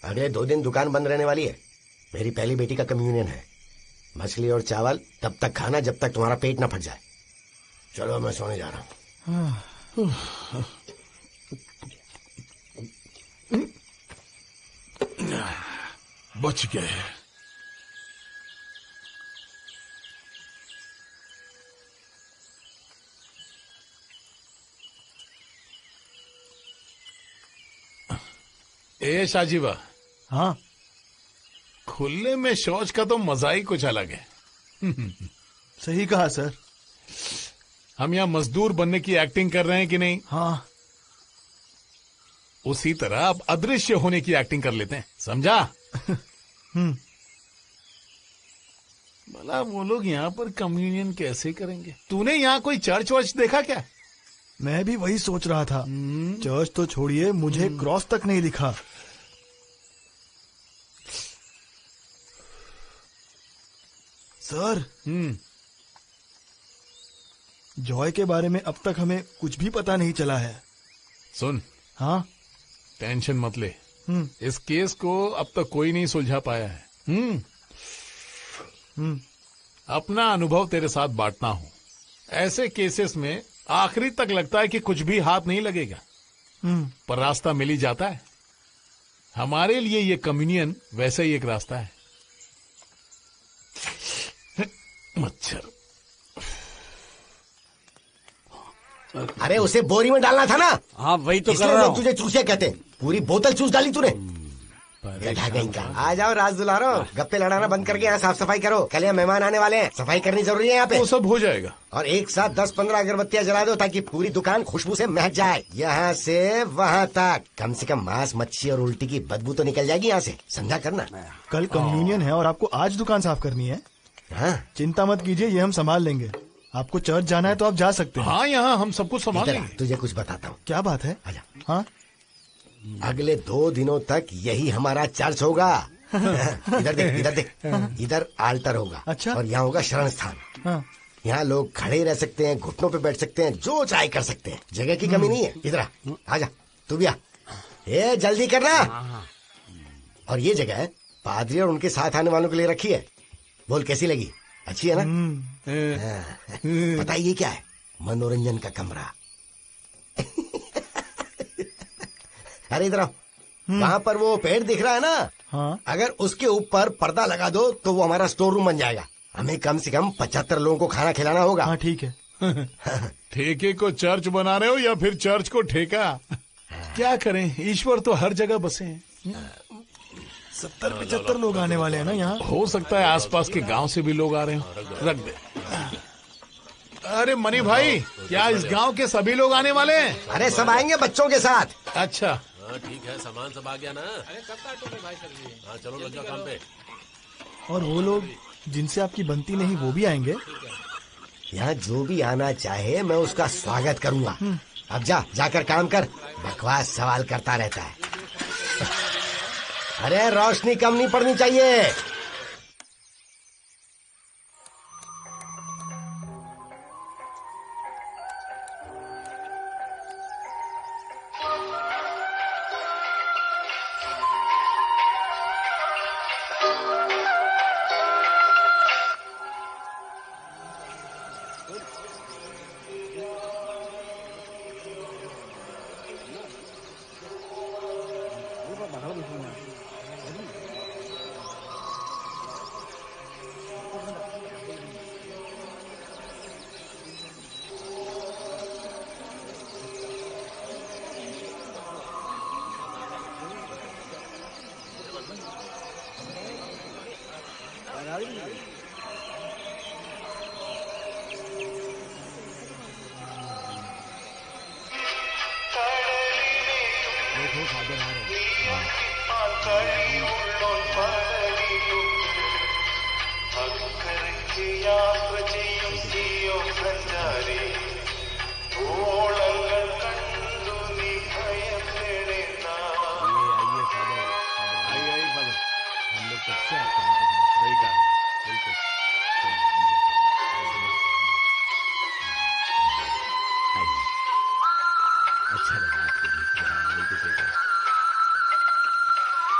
अगले 2 दिन दुकान बंद रहने वाली है। मेरी पहली बेटी का कम्युनियन है। मछली और चावल तब तक खाना जब तक तुम्हारा पेट ना फट जाए। चलो मैं सोने जा रहा हूँ। बच गए। ए शाजीवा। हाँ। खुले में शौच का तो मजा ही कुछ अलग है। सही कहा सर। हम यहाँ मजदूर बनने की एक्टिंग कर रहे हैं कि नहीं? हाँ। उसी तरह अब अदृश्य होने की एक्टिंग कर लेते हैं, समझा? भला वो लोग यहाँ पर कम्युनियन कैसे करेंगे? तूने यहाँ कोई चर्च वर्च देखा क्या? मैं भी वही सोच रहा था। चर्च तो छोड़िए, मुझे क्रॉस तक नहीं दिखा। सर, जॉय के बारे में अब तक हमें कुछ भी पता नहीं चला है। सुन, हाँ। टेंशन मत ले। इस केस को अब तक कोई नहीं सुलझा पाया है। अपना अनुभव तेरे साथ बांटना हूं। ऐसे केसेस में आखिरी तक लगता है कि कुछ भी हाथ नहीं लगेगा, पर रास्ता मिल ही जाता है। हमारे लिए ये कम्युनियन वैसे ही एक रास्ता है। मच्छर। अरे उसे बोरी में डालना था ना। हाँ वही तो कर इसलिए रहा लोग हूँ। तुझे चूसिया कहते हैं। पूरी बोतल चूस डाली तूने। गधा कहीं का। आ जाओ राज दुलारो, गप्पे लड़ाना बंद करके यहाँ साफ सफाई करो। कल यहाँ मेहमान आने वाले हैं, सफाई करनी जरूरी है यहाँ पे। वो सब हो जाएगा। और एक साथ 10-15 अगरबत्तियां जला दो ताकि पूरी दुकान खुशबू से महक जाए। यहाँ से वहाँ तक कम से कम मांस, मच्छी और उल्टी की बदबू तो निकल जाएगी यहाँ से। समझा करना। कल कम्युनियन है और आपको आज दुकान साफ करनी है। हाँ? चिंता मत कीजिए, ये हम संभाल लेंगे। आपको चर्च जाना है तो आप जा सकते हैं। हाँ, यहाँ हम सब कुछ संभाल लेंगे। तुझे कुछ बताता हूँ। क्या बात है? आजा। हाँ, अगले 2 दिनों तक यही हमारा चर्च होगा। इधर देख, इधर देख। इधर आल्टर होगा। अच्छा। और यहाँ होगा शरण स्थान। हाँ। यहाँ लोग खड़े रह सकते हैं, घुटनों पे बैठ सकते हैं, जो चाहे कर सकते हैं। जगह की कमी नहीं है। इधर आजा, तू भी आ। ए जल्दी करना। और ये जगह पादरी और उनके साथ आने वालों के लिए रखी है। बोल कैसी लगी? अच्छी है ना? पता है ये क्या है? मनोरंजन का कमरा। अरे इधर आओ। वहाँ पर वो पेड़ दिख रहा है ना? हाँ। अगर उसके ऊपर पर्दा लगा दो तो वो हमारा स्टोर रूम बन जाएगा। हमें कम से कम 75 लोगों को खाना खिलाना होगा। हाँ ठीक है। ठेके को चर्च बना रहे हो या फिर चर्च को ठेका? क्या करें, ईश्वर तो हर जगह बसे हैं। 70-75 लोग आने वाले हैं ना यहाँ। हो सकता है आसपास के गांव से भी लोग आ रहे हो। रख दे। अरे मनी भाई, क्या इस गांव के सभी लोग आने वाले हैं? अरे सब आएंगे बच्चों के साथ। अच्छा। हाँ ठीक है, सामान सब आ गया ना? अरे कब काटो भाई। हाँ चलो लग जाओ काम पे। और वो लोग जिनसे आपकी बनती नहीं वो भी आएंगे। यहाँ जो भी आना चाहे मैं उसका स्वागत करूंगा। अब जाकर काम कर। बकवास सवाल करता रहता है। अरे रोशनी कम नहीं पड़नी चाहिए।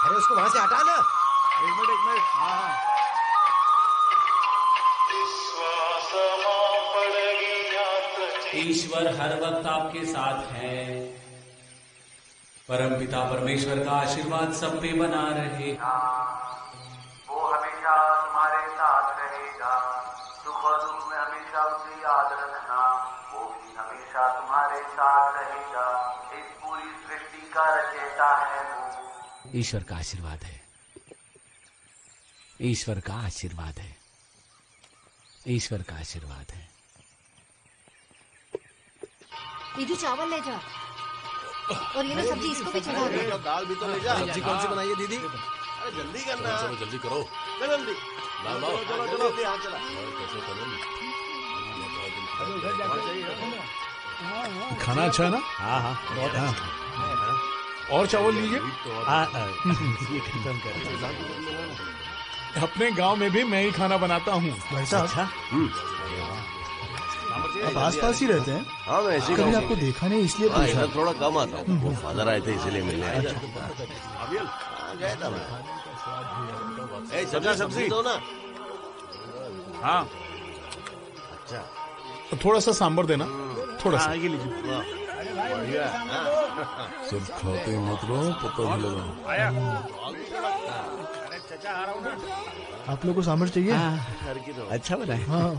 अरे उसको वहां से हटा ना। एक मिनट। हाँ। ईश्वर हर वक्त आपके साथ है। परमपिता परमेश्वर का आशीर्वाद सब पे बना रहेगा। वो हमेशा तुम्हारे साथ रहेगा। सुख और दुख में हमेशा उसे याद रखना। वो भी हमेशा तुम्हारे साथ रहेगा। इस पूरी सृष्टि का रचयिता है वो। ईश्वर का आशीर्वाद है। ईश्वर का आशीर्वाद है। ईश्वर का आशीर्वाद है। दीदी चावल ले जा। और ये ना सब्जी इसको भी चढ़ा दे। दाल भी तो ले जा। सब्जी कौन सी बनाई है दीदी? अरे जल्दी करना। चलो जल्दी करो। जल्दी। चलो। यहाँ चला। खाना अच्छा है ना? हाँ हाँ बहुत अच्छा। और चावल लीजिए। ये खत्म कर। अपने गांव में भी मैं ही खाना बनाता हूँ। भाई साहब, आप आस पास ही रहते हैं? हाँ मैं ऐसे कभी आपको देखा नहीं इसलिए हाँ, पूछा। इधर थोड़ा कम आता हूँ। वो फादर आए थे इसीलिए मिलने आया था। गया था मैं। ए, सब्जी दो ना। हाँ अच्छा थोड़ा सा सांबर देना, थोड़ा सा। ये लीजिए। सब खाते मत रहो, पता नहीं लगा। आया। अरे चचा आ रहा हूँ ना। आप लोग को सांभर चाहिए? अच्छा बना है। हाँ,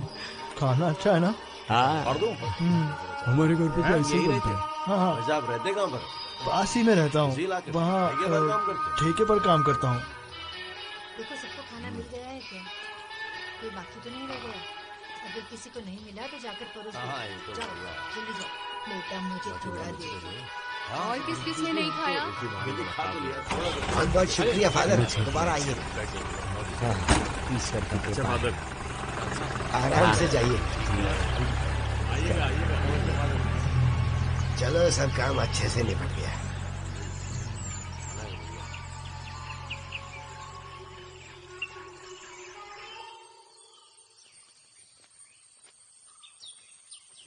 खाना अच्छा है ना? हाँ, और दूं? हमारे घर पे तो ऐसे ही बनते हैं। हाँ हाँ, वैसे आप रहते कहाँ पर? पास ही में रहता हूँ। इसी इलाके में? वहाँ ठेके पर काम करते हैं? ठेके पर काम करता हूँ। देखो सबको खाना मिल गया है क्या? कोई बाकी तो नहीं रह गया? अगर किसी को नहीं मिला तो जाकर परोस दो। हाँ, ये तो जाओ, बढ़िया है। जल्दी जाओ। बेटा मुझे थोड़ा दे। और किस किस ने नहीं खाया? बहुत बहुत शुक्रिया फादर, दोबारा आइए। ईश्वर का कृपा। आराम से जाइए। चलो सब काम अच्छे से निपट गया।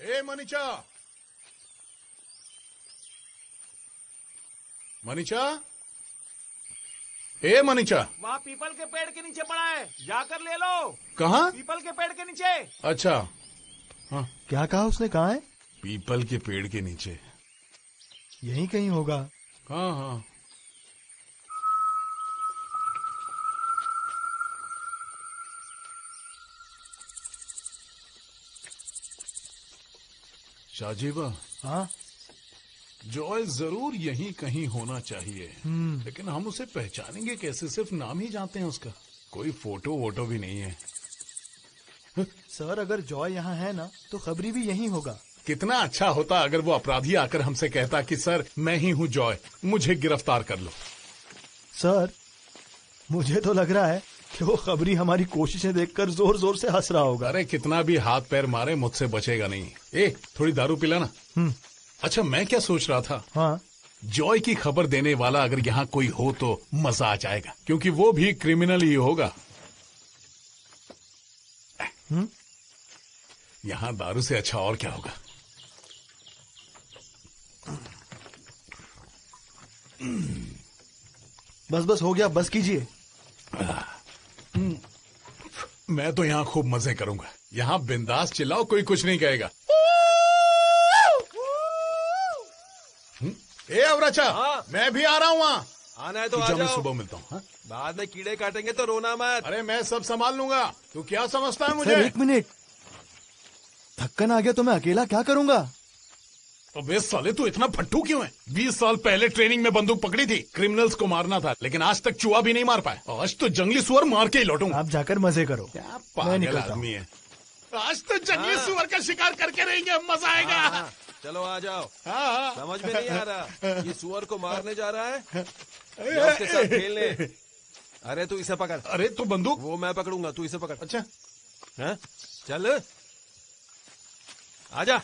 ए मनीषा, मनीषा, ए मनीषा। वहाँ पीपल के पेड़ के नीचे पड़ा है, जाकर ले लो। कहाँ? पीपल के पेड़ के नीचे। अच्छा, हाँ। क्या कहा उसने? कहाँ है? पीपल के पेड़ के नीचे। यहीं कहीं होगा। हाँ हाँ। शाहजीबा, हाँ जॉय जरूर यहीं कहीं होना चाहिए, लेकिन हम उसे पहचानेंगे कैसे? सिर्फ नाम ही जानते हैं उसका, कोई फोटो वोटो भी नहीं है। सर, अगर जॉय यहाँ है ना तो खबरी भी यहीं होगा। कितना अच्छा होता अगर वो अपराधी आकर हमसे कहता कि सर मैं ही हूँ जॉय, मुझे गिरफ्तार कर लो। सर, मुझे तो लग रहा है कि वो खबरी हमारी कोशिशें देखकर जोर जोर से हंस रहा होगा। अरे कितना भी हाथ पैर मारे मुझसे बचेगा नहीं। ए, थोड़ी दारू पिलाना। अच्छा, मैं क्या सोच रहा था, हाँ, जॉय की खबर देने वाला अगर यहाँ कोई हो तो मजा आ जाएगा, क्योंकि वो भी क्रिमिनल ही होगा। यहाँ दारू से अच्छा और क्या होगा? बस बस हो गया, बस कीजिए। मैं तो यहाँ खूब मजे करूंगा। यहाँ बिंदास चिल्लाओ, कोई कुछ नहीं कहेगा। ए अवराचा, हाँ? मैं भी आ रहा हूँ वहाँ। आना है तो आ मैं जाओ। सुबह मिलता हूँ। हाँ? बाद में कीड़े काटेंगे तो रोना मत। अरे मैं सब संभाल लूंगा। तू क्या समझता है मुझे? सर, एक मिनट, थक्कन आ गया तो मैं अकेला क्या करूंगा? अबे साले, तू इतना फट्टू क्यों है? 20 साल पहले ट्रेनिंग में बंदूक पकड़ी थी, क्रिमिनल्स को मारना था, लेकिन आज तक चूहा भी नहीं मार पाए। आज तो जंगली सुअर मार के ही लौटूंगा। आप जाकर मजे करो। क्या मैं पागल निकलता हूँ। आदमी है। आज तो जंगली सुअर का शिकार करके रहेंगे, मजा आएगा। हाँ, चलो आ जाओ। हाँ। समझ में नहीं आ रहा, ये सुअर को मारने जा रहा है या उसके साथ खेलने? अरे तू इसे पकड़। अरे तो बंदूक वो मैं पकड़ूंगा, तू इसे पकड़। अच्छा, हाँ? चल आजा।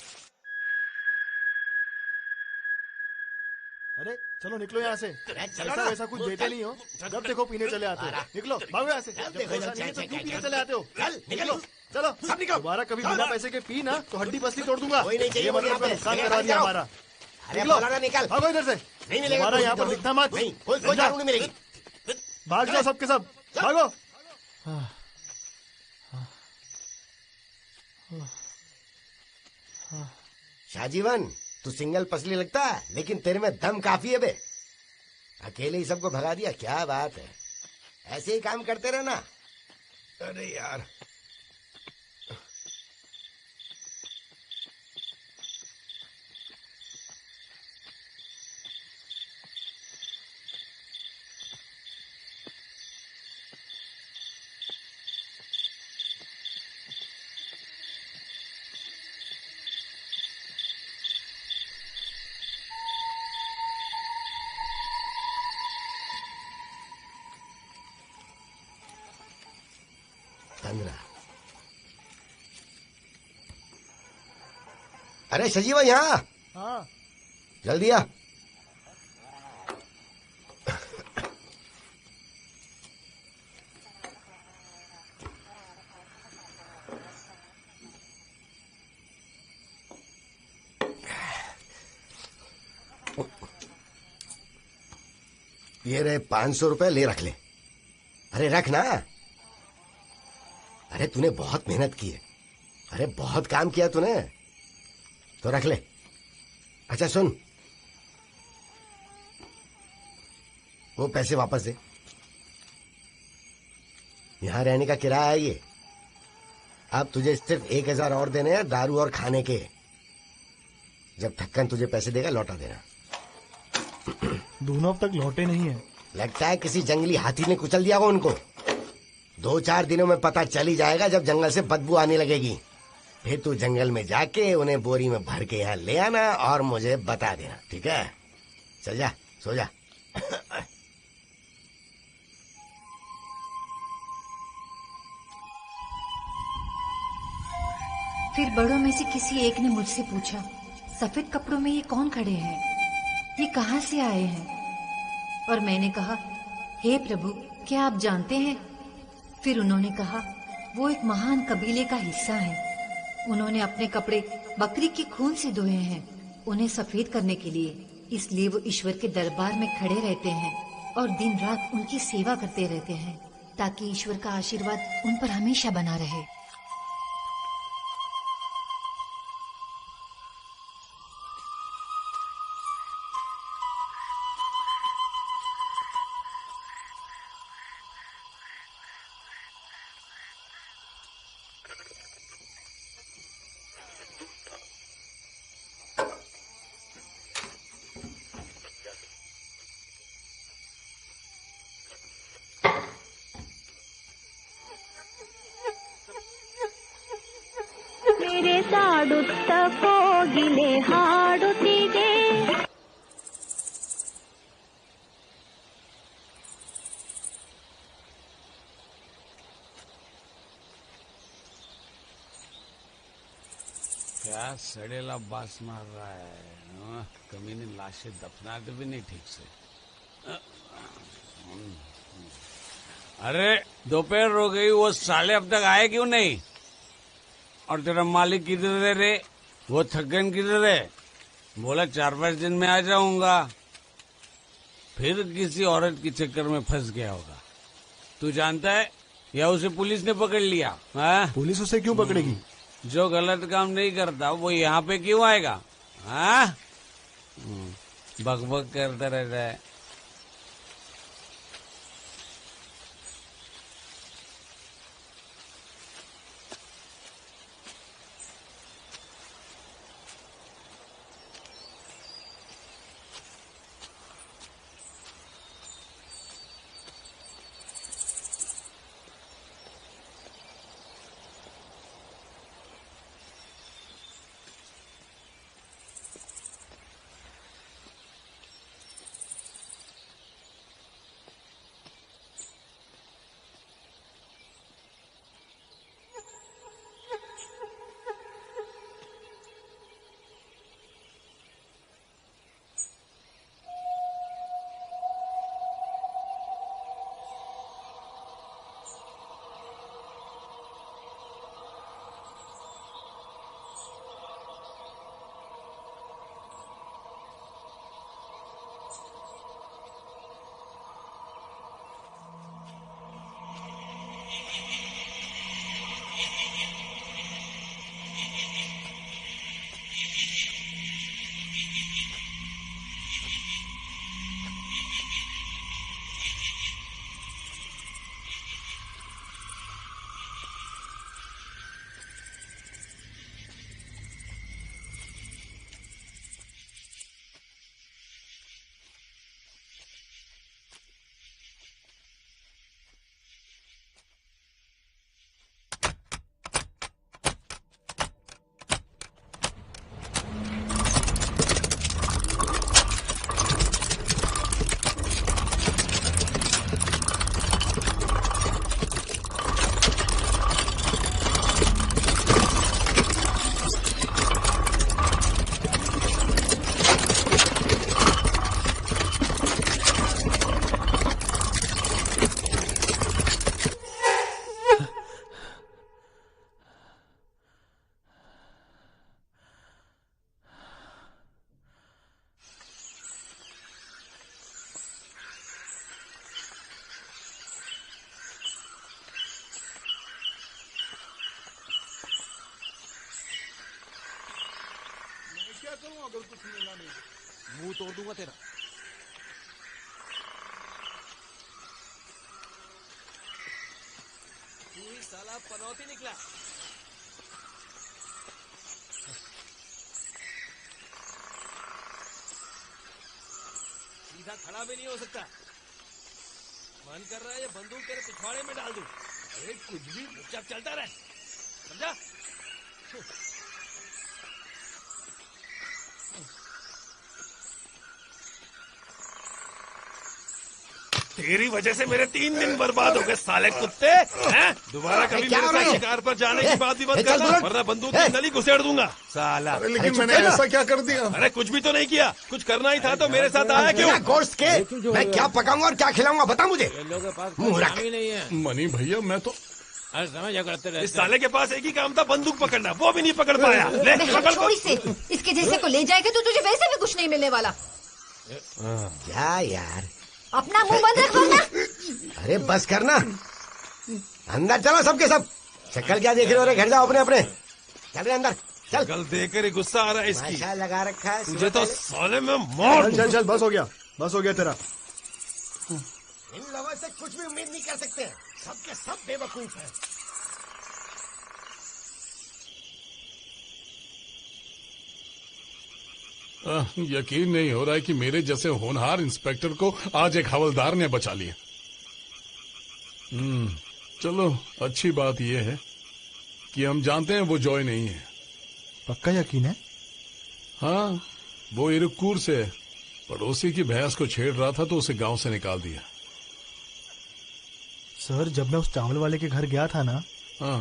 अरे चलो निकलो यहाँ से। ऐसा वैसा कुछ देते नहीं हो, जब देखो पीने चले आते हो। निकलो, भागो यहाँ से। जब पैसा नहीं है तो क्यों पीने चले आते हो? निकलो, चलो सब निकलो। दोबारा कभी बिना पैसे के पी ना तो हड्डी पसली तोड़ दूंगा। कोई नहीं चाहिए ये मुझे मतलब यहाँ पे। नुकसान निकल करा दिया जाओ। हमारा। अरे निकलो, फलाना निकल। भागो इधर से। नहीं मिलेगा। दोबारा यहाँ पर दिखना मत। नहीं, कोई दारू नहीं मिलेगी। भाग जाओ सबके सब, भागो। शाहजीवन, तू सिंगल पसली लगता है, लेकिन तेरे में दम काफी है बे। अकेले ही सबको भगा दिया, क्या बात है। ऐसे ही काम करते रहना। अरे यार, पंद्रह। अरे सजीवा, यहाँ हाँ, जल्दी आ। ये रहे 500 रुपए, ले रख ले। अरे रख ना। अरे तूने बहुत मेहनत की है, अरे बहुत काम किया तूने, तो रख ले। अच्छा सुन, वो पैसे वापस दे। यहां रहने का किराया है ये। अब तुझे सिर्फ 1000 और देने हैं, दारू और खाने के। जब थक्कन तुझे पैसे देगा लौटा देना। दोनों अब तक लौटे नहीं है। लगता है किसी जंगली हाथी ने कुचल दिया होगा उनको। 2-4 दिनों में पता चल ही जाएगा जब जंगल से बदबू आने लगेगी। फिर तू जंगल में जाके उन्हें बोरी में भर के यहाँ ले आना और मुझे बता देना, ठीक है? चल जा, सो जा। फिर बड़ों में से किसी एक ने मुझसे पूछा, सफेद कपड़ों में ये कौन खड़े हैं? ये कहाँ से आए हैं? और मैंने कहा, हे प्रभु, क्या आप जानते हैं? फिर उन्होंने कहा, वो एक महान कबीले का हिस्सा है। उन्होंने अपने कपड़े बकरी के खून से धोए हैं, उन्हें सफेद करने के लिए। इसलिए वो ईश्वर के दरबार में खड़े रहते हैं और दिन रात उनकी सेवा करते रहते हैं, ताकि ईश्वर का आशीर्वाद उन पर हमेशा बना रहे। ಕೋಗಿಲೆ ಹಾಡುತ್ತಿದೆ. क्या सड़ेला बास मार रहा है? कमी ने लाशें दफनाते भी नहीं ठीक से। अरे दोपहर हो गई, वो साले अब तक आए क्यों नहीं? और तेरा मालिक किधर है रे? वो थकन किधर है? बोला 4-5 दिन में आ जाऊंगा। फिर किसी औरत के चक्कर में फंस गया होगा। तू जानता है, या उसे पुलिस ने पकड़ लिया? पुलिस उसे क्यों पकड़ेगी? जो गलत काम नहीं करता वो यहाँ पे क्यों आएगा? बकबक करता रहता है। हूँ अगर कुछ मिला नहीं। मुंह तोड़ दूंगा तेरा। तू ही साला पनौती निकला। सीधा खड़ा भी नहीं हो सकता। मन कर रहा है ये बंदूक तेरे पिछवाड़े में डाल दूं। अरे कुछ भी चुपचाप चलता रहे, समझा? तेरी वजह से मेरे 3 दिन बर्बाद हो गए साले कुत्ते हैं। दोबारा कभी मेरे साथ शिकार पर जाने की बात भी मत करना, वरना बंदूक की नली घुसेड़ दूंगा साला। अरे लेकिन मैंने ऐसा क्या कर दिया? अरे कुछ भी तो नहीं किया, कुछ करना ही था तो मेरे साथ आया क्यों? गोश्त के मैं क्या पकाऊंगा और क्या खिलाऊंगा बता मुझे। लोगों के पास मुंह रख। काम ही नहीं है। मनी भैया मैं तो समझ करते रहते। इस साले के पास एक ही काम था, बंदूक पकड़ना, वो भी नहीं पकड़ पाया। ले पकड़ छोड़ इसे, इसके जैसे को ले जाएगा तो तुझे वैसे भी कुछ नहीं मिलने वाला। क्या यार, अपना मुंह बंद रख वरना। अरे बस करना, अंदर चलो सबके सब। शक्ल क्या देख रहे हो रे, घर जाओ अपने अपने। चल रहे अंदर चल। कल देखकर ही गुस्सा आ रहा है इसकी। माशा लगा रखा है तुझे तो साले में मार। चल चल बस हो गया तेरा। इन लोगों से कुछ भी उम्मीद नहीं कर सकते, सबके सब बेवकूफ हैं। यकीन नहीं हो रहा है कि मेरे जैसे होनहार इंस्पेक्टर को आज एक हवलदार ने बचा लिया। चलो अच्छी बात यह है कि हम जानते हैं वो जॉय नहीं है। पक्का यकीन है? हाँ, वो इरुक्कूर से पड़ोसी की भैंस को छेड़ रहा था तो उसे गांव से निकाल दिया। सर जब मैं उस चावल वाले के घर गया था ना। हाँ,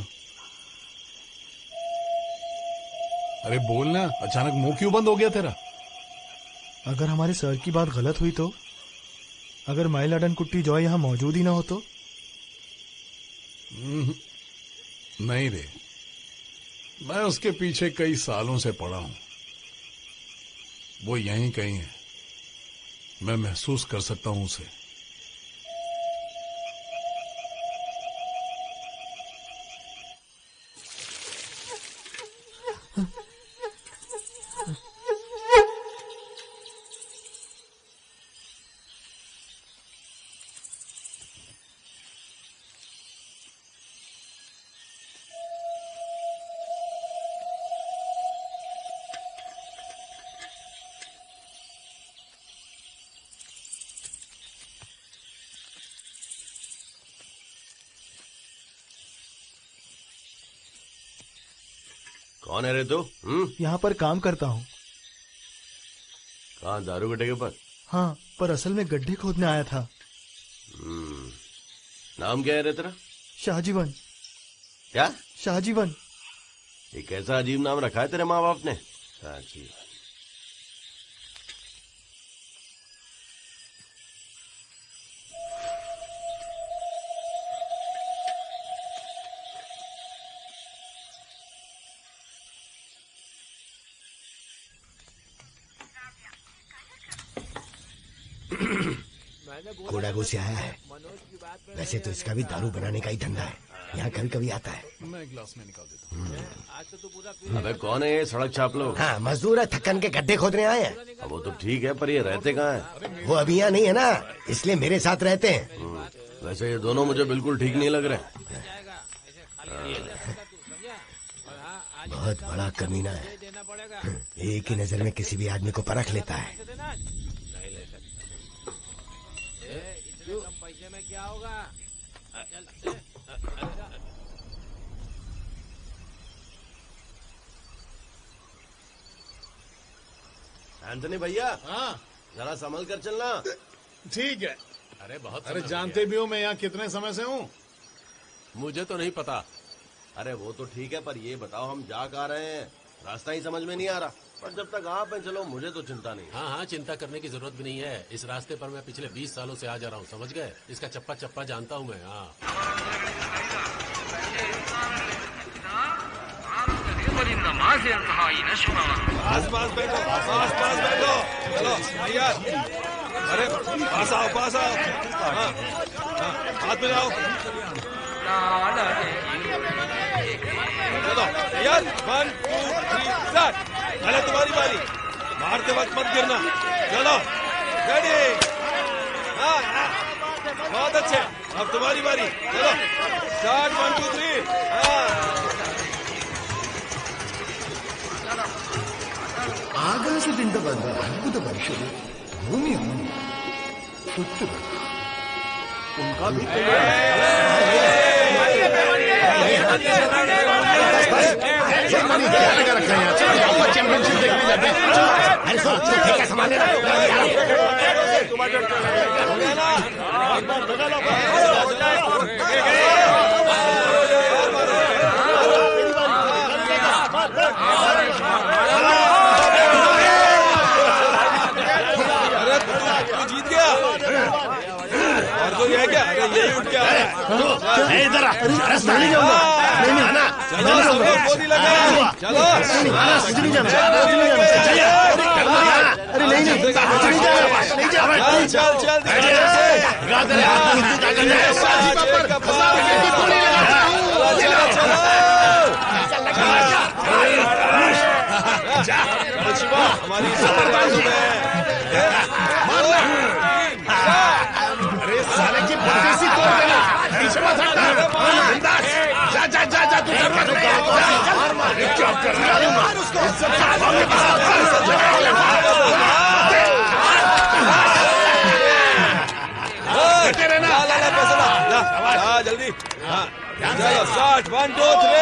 अरे बोलना, अचानक मुंह क्यों बंद हो गया तेरा? अगर हमारे सर की बात गलत हुई तो, अगर माई लडन कुट्टी जॉय यहाँ मौजूद ही ना हो तो? नहीं रे, मैं उसके पीछे कई सालों से पड़ा हूं। वो यहीं कहीं है, मैं महसूस कर सकता हूं उसे। कौन है रे तू? यहाँ पर काम करता हूँ। कहाँ, दारू गड्ढे के ऊपर? हाँ, पर असल में गड्ढे खोदने आया था। नाम क्या है रे तेरा? शाहजीवन। क्या? शाहजीवन। ये कैसा अजीब नाम रखा है तेरे माँ बाप ने? शाहजीवन। घोड़ा घुसे आया है। वैसे तो इसका भी दारू बनाने का ही धंधा है, यहाँ कभी कभी आता है। मैं गिलास में निकाल देता हूँ। अबे कौन है ये सड़क छाप लोग? हाँ, मजदूर है, थक्कन के गड्ढे खोदने आए हैं। वो तो ठीक है, पर ये रहते कहाँ हैं? वो अभी यहाँ नहीं है ना, इसलिए मेरे साथ रहते हैं। वैसे ये दोनों मुझे बिल्कुल ठीक नहीं लग रहे। बहुत बड़ा कमीना है, एक ही नजर में किसी भी आदमी को परख लेता है। पैसे में क्या होगा? एंथनी भैया, हाँ जरा संभल कर चलना। ठीक है। अरे जानते भी हो मैं यहाँ कितने समय से हूँ? मुझे तो नहीं पता। अरे वो तो ठीक है, पर ये बताओ हम जा कहाँ रहे हैं? रास्ता ही समझ में नहीं आ रहा। पर जब तक आप हैं चलो, मुझे तो चिंता नहीं। हाँ हाँ, चिंता करने की जरूरत भी नहीं है। इस रास्ते पर मैं पिछले 20 सालों से आ जा रहा हूँ, समझ गए? इसका चप्पा चप्पा जानता हूँ मैं। हाँ, आस-पास बैठो, आस-पास बैठो। चलो भैया, अरे पास आओ, पास आओ। हाँ, हाथ मिलाओ। चलो भैया, 1 2 3 स्टार्ट। पहले तुम्हारी बारी। मारते वक्त मत गिरना। चलो रेडी। हाँ बहुत अच्छे, अब तुम्हारी बारी। चलो स्टार्ट 1 2 3। ಆಕಾಶದಿಂದ ಬಂದ ಅದ್ಭುತ ಮನುಷ್ಯರು ಭೂಮಿಯನ್ನು ಸುತ್ತು उनका भी क्या लगा रखा है यहाँ? चैंपियनशिप देखने जाते हैं। अरे सुन, क्या सामान है? जीत गया। और कोई है क्या? अरे यही उठ के आ रहा है। इधर आ। नहीं जाऊंगा, नहीं आना। चलो सबको नहीं लगा। चलो नहीं जाना। अरे नहीं चल शिवा हमारी अरे साले की बत्तीसी तोड़ देना। पीछे मत हटना। जा तू क्या कर रहा है? मार उसको। ला जल्दी। हाँ चलो 60 1 2 3।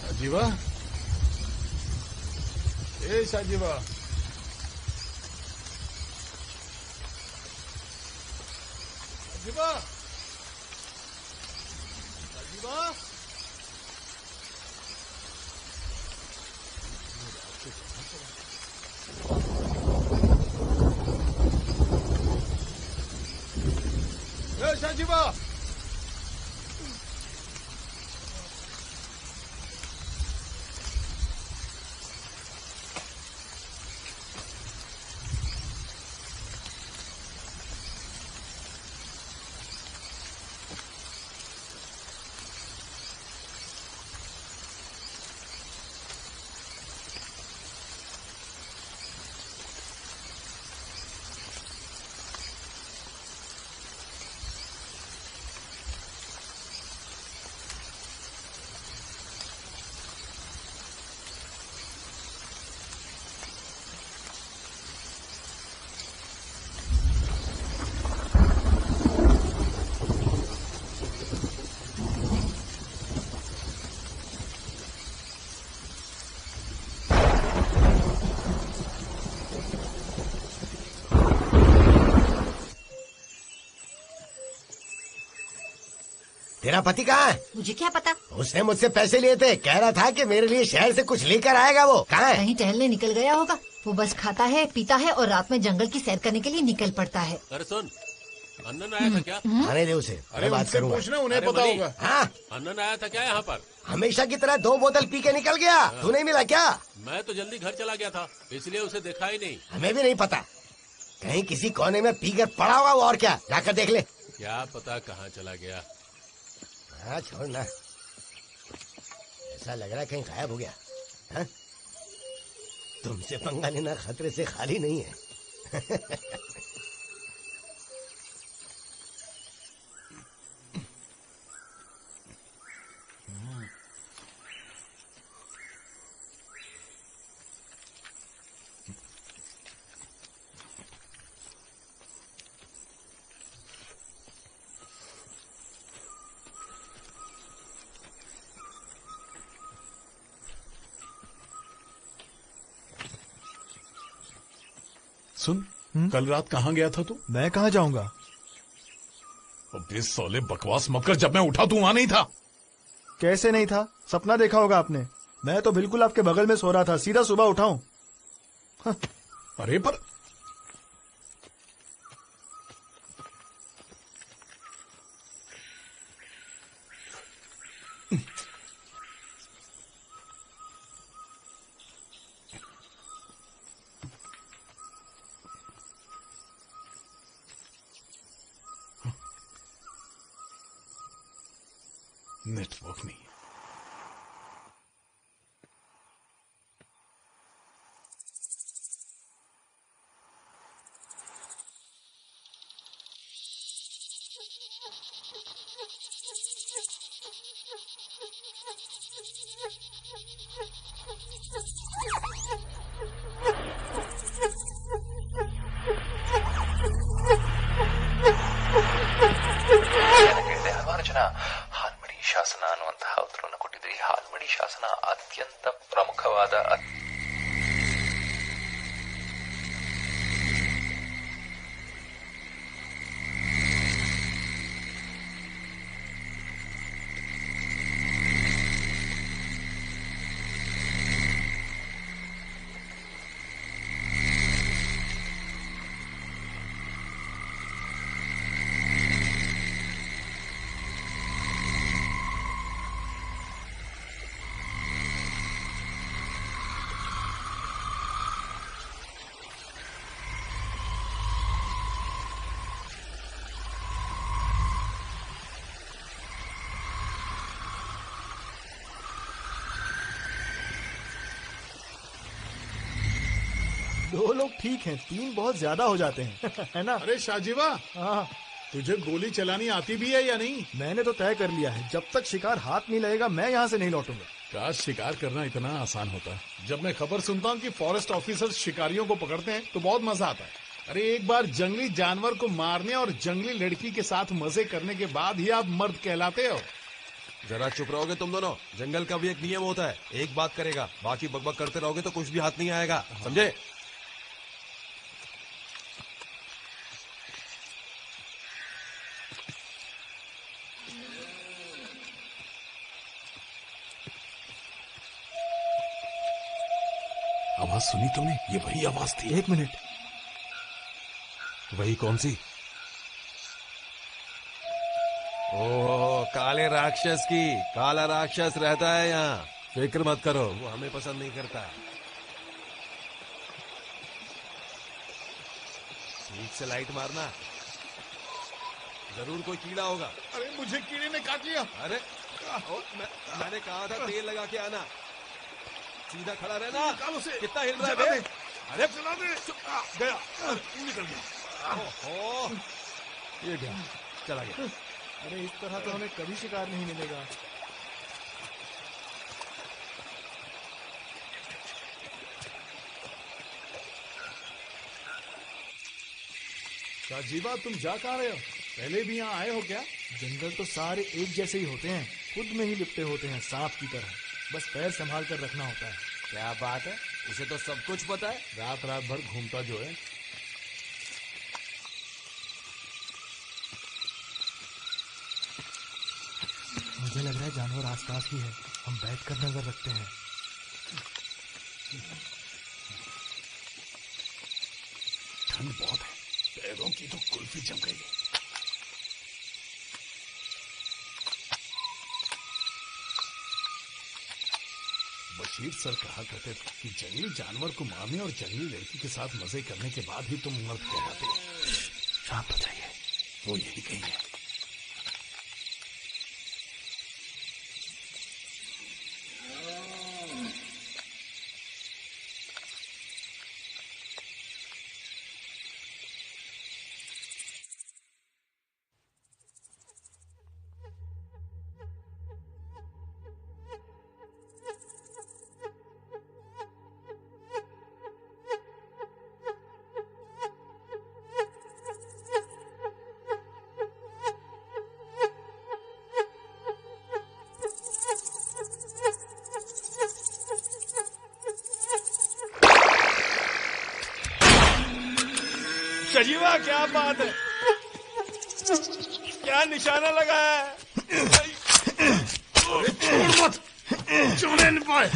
शाजीवा, ए शाजीवा, शाजीवा, शाजीवा, ए शाजीवा, तेरा पति कहाँ है? मुझे क्या पता। उसने मुझसे पैसे लिए थे, कह रहा था कि मेरे लिए शहर से कुछ लेकर आएगा। वो कहाँ है? कहीं टहलने निकल गया होगा। वो बस खाता है, पीता है और रात में जंगल की सैर करने के लिए निकल पड़ता है। अरे सुन, अन्नन आया था क्या? आने दे उसे, अरे बात उनसे करूंगा। पूछना, उन्हें अरे पता मनी, हाँ अन्नन आया था क्या यहाँ पर? हमेशा की तरह 2 बोतल पी के निकल गया। तू नहीं मिला क्या? मैं तो जल्दी घर चला गया था, इसलिए उसे देखा ही नहीं। हमें भी नहीं पता, कहीं किसी कोने में पी कर पड़ा हुआ और क्या, जाकर देख ले। क्या पता कहाँ चला गया। हाँ छोड़ ना, ऐसा लग रहा है कहीं गायब हो गया। हाँ? तुमसे पंगा लेना खतरे से खाली नहीं है। सुन, कल रात कहाँ गया था तू? मैं कहाँ जाऊंगा? अबे साले बकवास मत कर, जब मैं उठा तू वहां नहीं था। कैसे नहीं था? सपना देखा होगा आपने। मैं तो बिल्कुल आपके बगल में सो रहा था, सीधा सुबह उठाऊं। अरे पर नेटवर्क नहीं। ಜನ ಹಾಲ್ಮಡಿ ಶಾಸನ ಅನ್ನುವಂತಹ ಉತ್ತರವನ್ನು ಕೊಟ್ಟಿದ್ರಿ. ಹಾಲ್ಮಡಿ ಶಾಸನ ಅತ್ಯಂತ ಪ್ರಮುಖವಾದ दो लोग ठीक हैं, 3 बहुत ज्यादा हो जाते हैं। है ना? अरे शाहजीवा, हाँ, तुझे गोली चलानी आती भी है या नहीं? मैंने तो तय कर लिया है, जब तक शिकार हाथ नहीं लगेगा मैं यहाँ से नहीं लौटूंगा। काश शिकार करना इतना आसान होता। जब मैं खबर सुनता हूँ कि फॉरेस्ट ऑफिसर्स शिकारियों को पकड़ते हैं तो बहुत मजा आता है। अरे एक बार जंगली जानवर को मारने और जंगली लड़की के साथ मजे करने के बाद ही आप मर्द कहलाते हो। जरा चुप रहोगे तुम दोनों? जंगल का भी एक नियम होता है, एक बात करेगा, बाकी बकबक करते रहोगे तो कुछ भी हाथ नहीं आएगा, समझे? आवाज सुनी तूने? ये वही आवाज थी। 1 मिनट। वही कौन सी? ओह, काले राक्षस की। काला राक्षस रहता है यहाँ, फिक्र मत करो, वो हमें पसंद नहीं करता। ठीक से लाइट मारना, जरूर कोई कीड़ा होगा। अरे मुझे कीड़े ने काट लिया। अरे मैंने कहा था तेल लगा के आना। सीधा खड़ा रहना। कितना हिल रहा है बे? अरे चला दे। गया, निकल गया। ओहो, ये गया, चला गया। अरे इस तरह तो हमें कभी शिकार नहीं मिलेगा। शाहजीवा, तुम जा कहाँ रहे हो? पहले भी यहाँ आए हो क्या? जंगल तो सारे एक जैसे ही होते हैं, खुद में ही लिपटे होते हैं सांप की तरह। बस पैर संभाल कर रखना होता है। क्या बात है, उसे तो सब कुछ पता है। रात रात भर घूमता जो है। मुझे लग रहा है जानवर आसपास ही है, हम बैठकर नजर रखते हैं। ठंड बहुत है, पैरों की तो कुल्फी जम गई है। बशीर सर कहा करते थे कि जंगली जानवर को मारने और जंगली लड़की के साथ मजे करने के बाद ही तुम मर्द कहलाते हो। शांत हो जाइए, वो यही कहेंगे। सजीवा, क्या बात है, क्या निशाना लगा है? छोड़ मत, चलने नहीं पाए।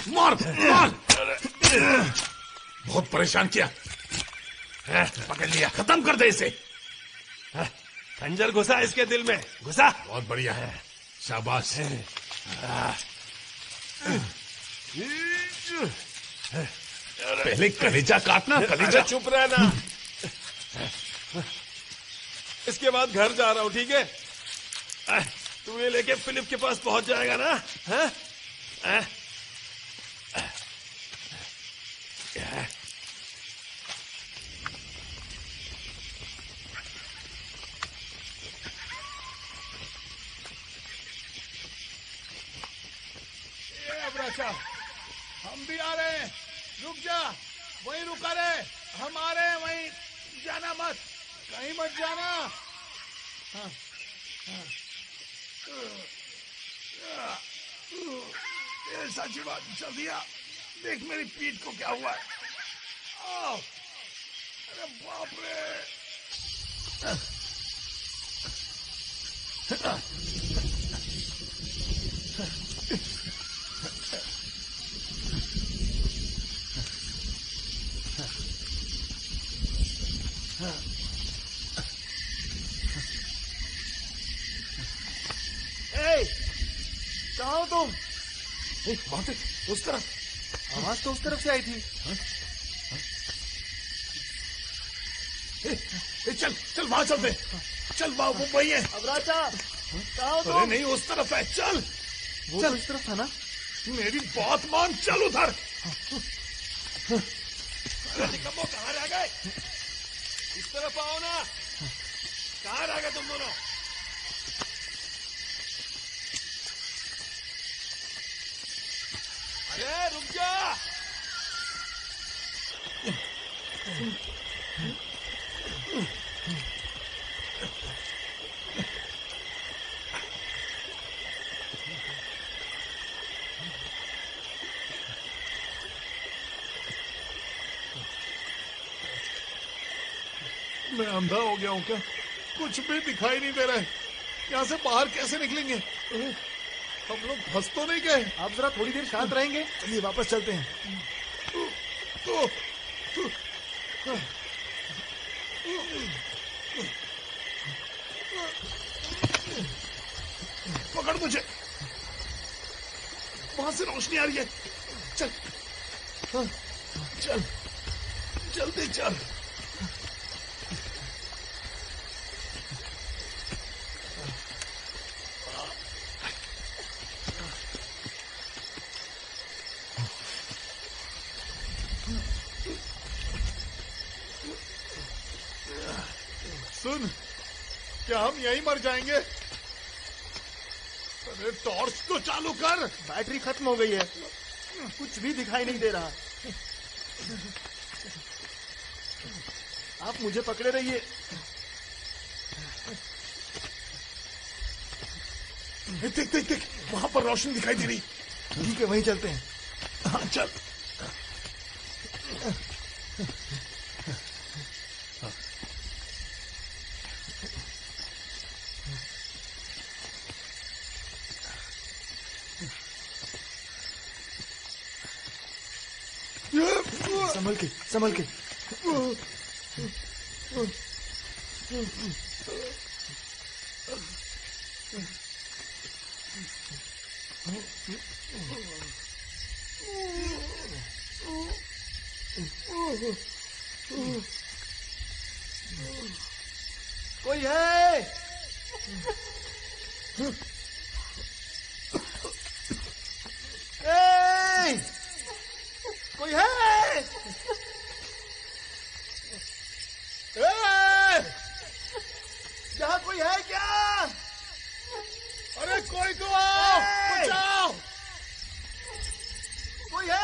मार मार, बहुत परेशान किया, पकड़ लिया, खत्म कर दे इसे। खंजर घुसा इसके दिल में, घुसा। बहुत बढ़िया है, शाबाश। पहले कलेजा काटना, कलेजा। चुप रहना। इसके बाद घर जा रहा हूँ, ठीक है? तू ये लेके फिलिप के पास पहुंच जाएगा ना? हम भी आ रहे हैं, रुक जा, वहीं रुका रहे, हम आ रहे हैं, वहीं जाना मत, कहीं मत जाना। हाँ, हाँ। साची बात चल दिया, देख मेरी पीठ को क्या हुआ है। अरे बाप रे। कहाँ हो तुम? वहां पे, उस तरफ। आवाज तो उस तरफ से आई थी। चल चल वहां चलते, चल वो वही है। अब राजा कहाँ हो तुम? अरे नहीं, उस तरफ है, चल। वो तो इस तरफ था ना? मेरी बात मान, चल उधर। निकम्मो, कहाँ रह गए? इस तरफ आओ ना, कहाँ रह गए तुम दोनों? अरे रुक जा। मैं अंधा हो गया हूँ क्या? कुछ भी दिखाई नहीं दे रहा है। यहाँ से बाहर कैसे निकलेंगे? हम लोग फंस तो नहीं गए? आप जरा थोड़ी देर शांत रहेंगे? चलिए वापस चलते हैं। पकड़ मुझे, वहां से रोशनी आ रही है। चल चल, जल्दी चल। सुन, क्या हम यहीं मर जाएंगे? अरे टॉर्च तो चालू कर। बैटरी खत्म हो गई है, कुछ भी दिखाई नहीं दे रहा। आप मुझे पकड़े रहिए। देख देख देख, वहां पर रोशनी दिखाई दे रही। ठीक है, वहीं चलते हैं। हाँ चल। संभल के, संभल के। कोई है? कोई है? यहाँ कोई है क्या? अरे कोई तो आओ, बचाओ! कोई है?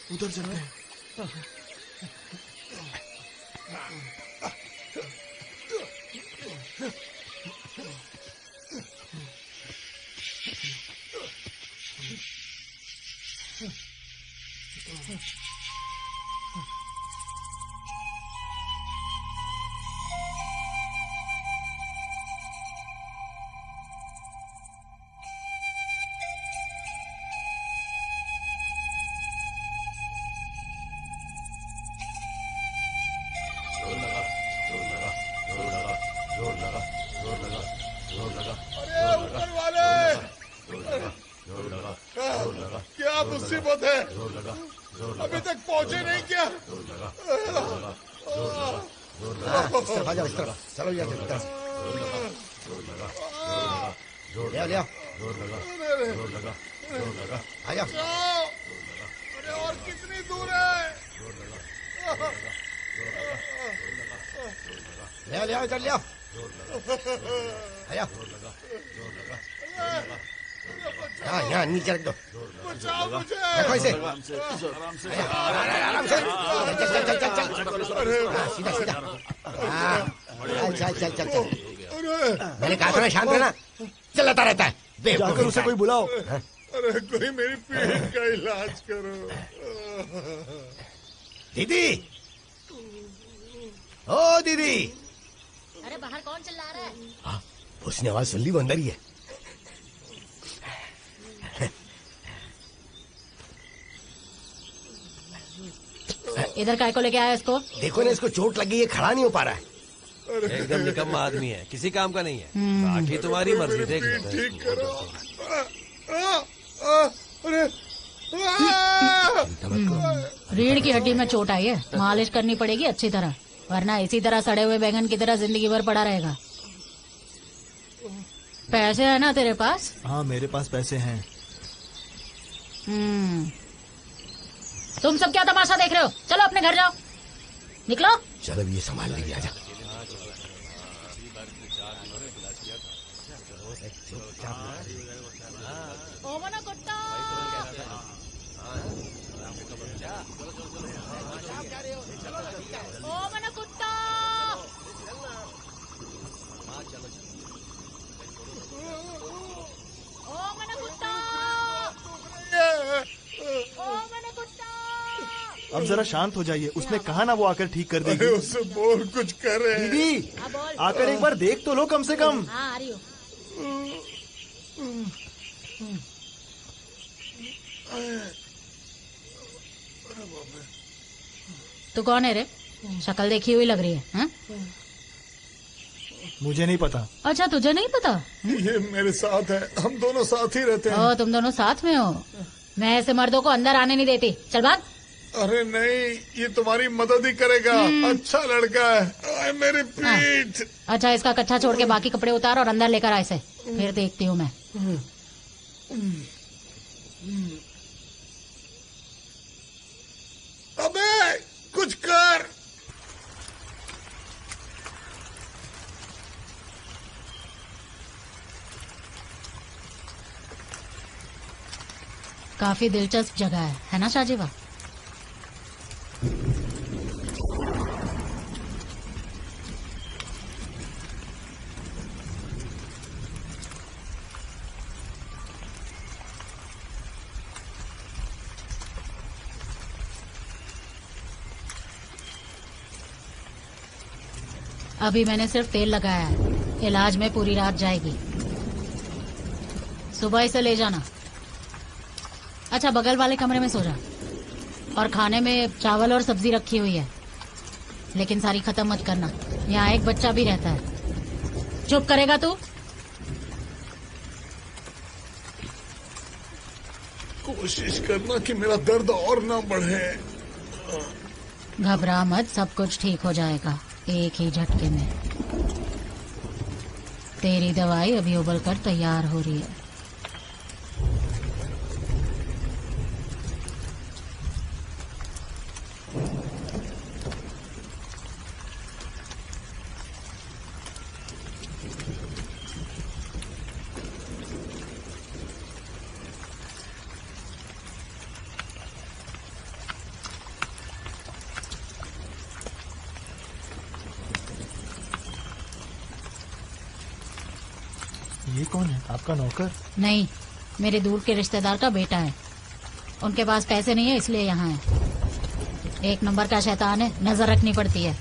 उधर चलते हैं। क्या मुसीबत है? अभी तक पहुंचे नहीं क्या? आ जाओ इस तरफ, चलो यार इस तरफ। ले आओ, ले आओ। आ जाओ। अरे और कितनी दूर है? ले आओ, ले आओ, इधर ले आओ। आ जाओ। हाँ, यहाँ नीचे रख दो। बचाओ मुझे! रखो इसे। आराम से। आराम से। चल, चल, चल, चल, चल। हाँ, सीधा, सीधा। हाँ, चल, चल, चल, चल। मैंने कहा था ना शांत रहना। चलाता रहता है। जाकर उसे कोई बुलाओ। अरे कोई मेरी पीठ का इलाज करो। दीदी, ओ दीदी। अरे बाहर कौन चिल्ला रहा है? हाँ, उसने आवाज सुन ली, वो अंदर ही है। इधर काय को लेके आया इसको? देखो ना, इसको चोट लगी है, खड़ा नहीं हो पा रहा है। एकदम निकम्मा आदमी है, किसी काम का नहीं है। बाकी तुम्हारी मर्जी, देख लो। ठीक करो। अरे रीढ़ की हड्डी में चोट आई है, मालिश करनी पड़ेगी अच्छी तरह, वरना इसी तरह सड़े हुए बैंगन की तरह जिंदगी भर पड़ा रहेगा। पैसे है ना तेरे पास? हाँ, मेरे पास पैसे हैं। तुम सब क्या तमाशा देख रहे हो? चलो अपने घर जाओ, निकलो। चलो ये संभाल लेगी, आजा। अब जरा शांत हो जाइए, उसने कहा ना वो आकर ठीक कर देगी। उससे बोल, कुछ करे। दीदी, आकर एक बार देख तो लो कम से कम। हाँ, आ रही हूँ। तू कौन है रे? शक्ल देखी हुई लग रही है। हा? मुझे नहीं पता। अच्छा, तुझे नहीं पता? ये मेरे साथ है, हम दोनों साथ ही रहते हैं। तुम दोनों साथ में हो? मैं ऐसे मर्दों को अंदर आने नहीं देती। चल भाग। अरे नहीं, ये तुम्हारी मदद ही करेगा। अच्छा लड़का है। मेरी पीठ। अच्छा, इसका कच्छा छोड़ के बाकी कपड़े उतार और अंदर लेकर आ इसे, फिर देखती हूँ मैं। अबे कुछ कर। काफी दिलचस्प जगह है ना शाहजीवा? अभी मैंने सिर्फ तेल लगाया है, इलाज में पूरी रात जाएगी। सुबह इसे ले जाना। अच्छा, बगल वाले कमरे में सो जा। और खाने में चावल और सब्जी रखी हुई है, लेकिन सारी खत्म मत करना। यहाँ एक बच्चा भी रहता है। चुप करेगा तू? कोशिश करना कि मेरा दर्द और ना बढ़े। घबरा मत, सब कुछ ठीक हो जाएगा एक ही झटके में। तेरी दवाई अभी उबल कर तैयार हो रही है। ये कौन है? आपका नौकर? नहीं, मेरे दूर के रिश्तेदार का बेटा है। उनके पास पैसे नहीं है, इसलिए यहाँ है। एक नंबर का शैतान है, नजर रखनी पड़ती है।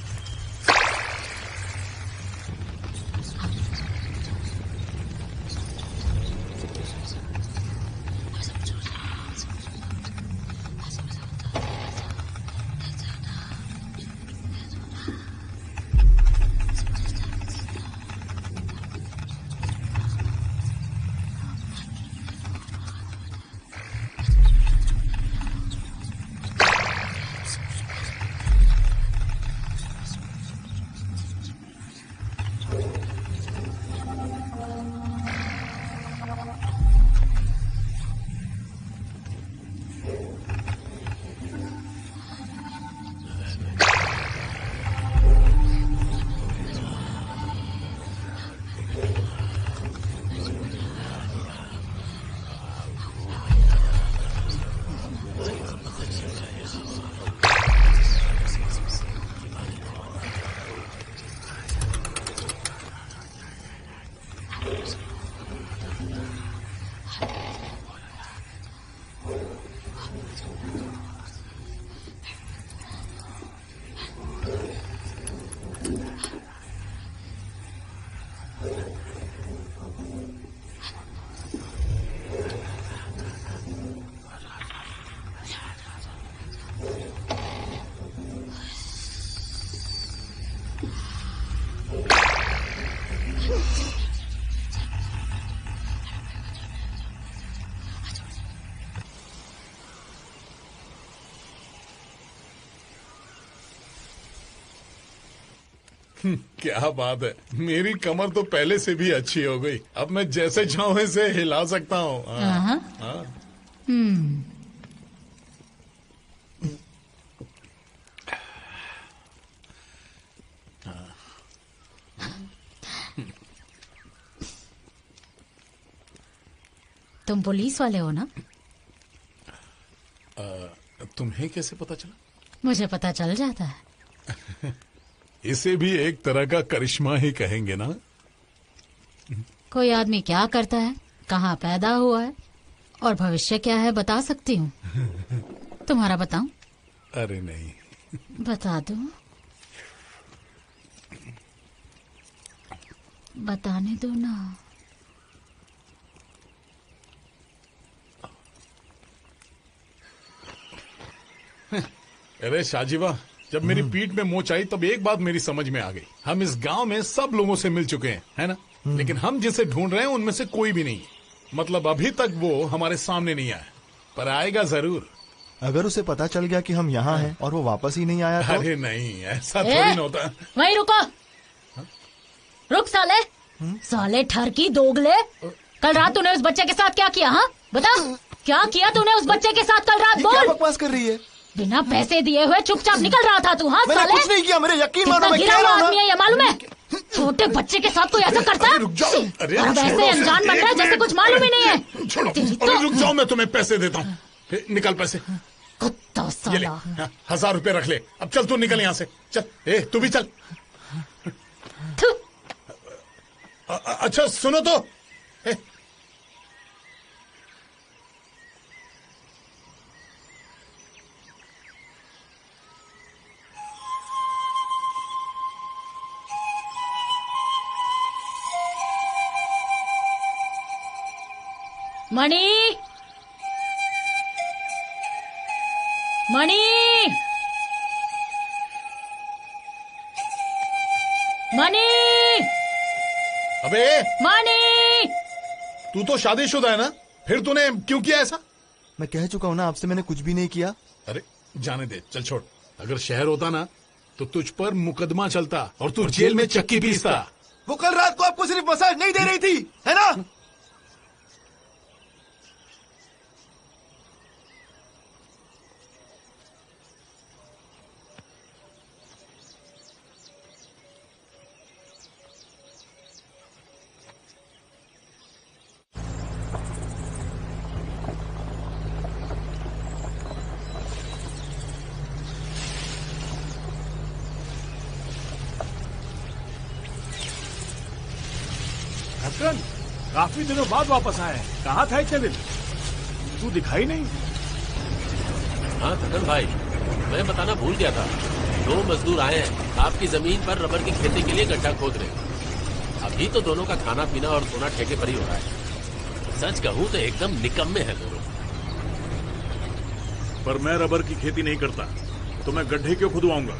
क्या बात है, मेरी कमर तो पहले से भी अच्छी हो गई। अब मैं जैसे चाहूं इसे हिला सकता हूँ। हाँ। तुम पुलिस वाले हो ना? तुम्हें कैसे पता चला? मुझे पता चल जाता है। इसे भी एक तरह का करिश्मा ही कहेंगे ना। कोई आदमी क्या करता है, कहाँ पैदा हुआ है और भविष्य क्या है बता सकती हूँ। तुम्हारा बताऊं? अरे नहीं। बता दो। बताने दो ना। अरे शाहजीवा, जब मेरी पीठ में मोच आई तब एक बात मेरी समझ में आ गई। हम इस गांव में सब लोगों से मिल चुके हैं, है ना? लेकिन हम जिसे ढूंढ रहे हैं उनमें से कोई भी नहीं है। मतलब अभी तक वो हमारे सामने नहीं आया, पर आएगा जरूर। अगर उसे पता चल गया कि हम यहाँ हैं और वो वापस ही नहीं आया तो? अरे नहीं, ऐसा थोड़ी न होता। वहीं रुको। रुक साले। साले ठरकी दोगले, कल रात तूने उस बच्चे के साथ क्या किया? हाँ बता, क्या किया तूने उस बच्चे के साथ कल रात? बोल। क्या बकवास कर रही है? बिना पैसे दिए हुए चुपचाप निकल रहा था तू। हाँ मैंने साले, कुछ नहीं किया, मेरे यकीन मानो, मैं गिरा कह हुआ रहा हूं आदमी है ये मालूम है? छोटे बच्चे के साथ कोई ऐसा करता है? रुक जाओ। अरे और वैसे अनजान बन रहा है जैसे कुछ मालूम ही नहीं है। छोड़ो। अरे रुक जाओ, मैं तुम्हें पैसे देता हूँ। निकल पैसे। कुत्ता ये ले, साला। 1000 रुपए रख ले। अब चल तू निकल यहाँ से। चल, ए तू भी चल। अच्छा सुनो तो। मणि, मणि, मणि, अबे मणि। तू तो शादीशुदा है ना, फिर तूने क्यों किया ऐसा? मैं कह चुका हूँ ना आपसे, मैंने कुछ भी नहीं किया। अरे जाने दे, चल छोड़। अगर शहर होता ना तो तुझ पर मुकदमा चलता और तू जेल में चक्की पीसता। वो कल रात को आपको सिर्फ मसाज नहीं दे रही थी, है ना? थक्कन, काफी दिनों बाद वापस आए। कहाँ था इतने दिन? तू दिखाई नहीं। हाँ थक्कन भाई, मैं बताना भूल गया था। 2 मजदूर आए हैं आपकी जमीन पर रबर की खेती के लिए गड्ढा खोद रहे। अभी तो दोनों का खाना पीना और सोना ठेके पर ही हो रहा है। सच कहूँ तो एकदम निकम्मे हैं दोनों। पर मैं रबर की खेती नहीं करता, तो मैं गड्ढे क्यों खुदवाऊंगा?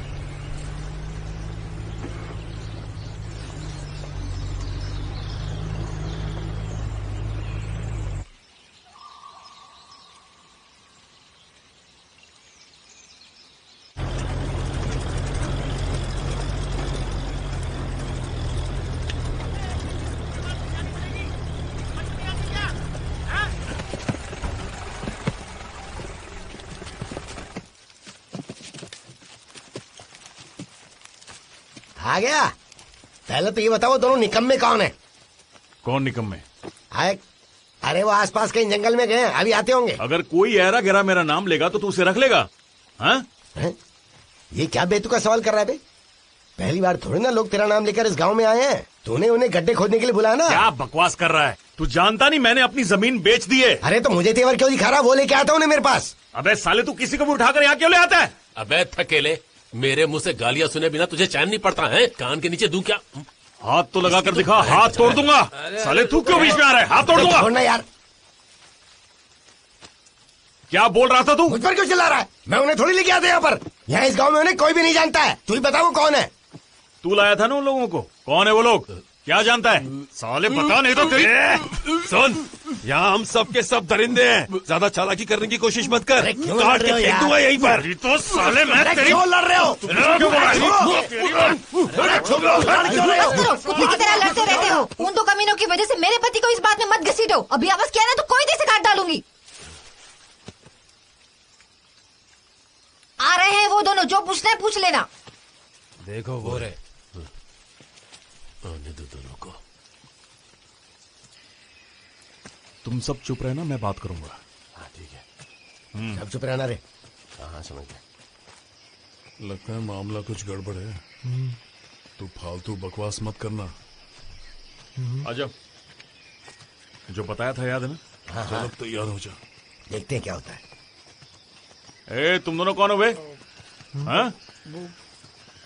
आ गया। पहले तो ये बताओ दोनों निकम्मे कौन है? कौन निकम्मे? आए, अरे वो आसपास कहीं जंगल में गए, अभी आते होंगे। अगर कोई ऐरा गहरा मेरा नाम लेगा तो तू उसे रख लेगा? हाँ? ये क्या बेतुका सवाल कर रहा है बे? पहली बार थोड़ी ना लोग तेरा नाम लेकर इस गांव में आए हैं। तूने उन्हें गड्ढे खोदने के लिए बुलाया ना? क्या बकवास कर रहा है? तू जानता नहीं मैंने अपनी जमीन बेच दी है। अरे तो मुझे तेवर क्यों दिखा रहा? वो लेके आता उन्हें मेरे पास। अबे साले, तू किसी को भी उठाकर यहाँ क्यों ले आता है? अबे थकेले, मेरे मुंह से गालियां सुने बिना तुझे चैन नहीं पड़ता है? कान के नीचे दूं क्या? हाथ तो लगा कर दिखा, हाथ तोड़ दूंगा। साले तू क्यों बीच में आ रहा है? हाथ तोड़ दूंगा। छोड़ना यार। क्या बोल रहा था तू? मुझ पर क्यों चिल्ला रहा है? मैं उन्हें थोड़ी लेके आता यहाँ पर। यहाँ इस गांव में उन्हें कोई भी नहीं जानता है। तू ही बता वो कौन है? तू लाया था ना उन लोगों को। कौन है वो लोग? क्या जानता है? साले बता, नहीं तो तेरी। सुन, यहाँ हम सब के सब दरिंदे हैं। ज्यादा चालाकी करने की कोशिश मत कर। काट के फेंक दूंगा यहीं पर। तो साले मैं तेरी क्यों लड़ रहे हो? कुत्ते की तरह लड़ते रहते हो। उन 2 कमीनों की वजह से मेरे पति को इस बात में मत घसीटो। अभी आवाज किया ना तो कोई नहीं से काट डालूंगी। आ रहे हैं वो दोनों, जो पूछना है पूछ लेना। देखो वो रे, आने दो दोनों को। तुम सब चुप रहना, मैं बात करूंगा। हाँ ठीक है, सब चुप रहना रे। हाँ समझ गया। लगता है मामला कुछ गड़बड़ है। तू फालतू बकवास मत करना। आजा, जो बताया था याद है ना? हाँ चल अब तैयार हो जा, देखते हैं क्या होता है। ए, तुम दोनों कौन हो बे? हाँ?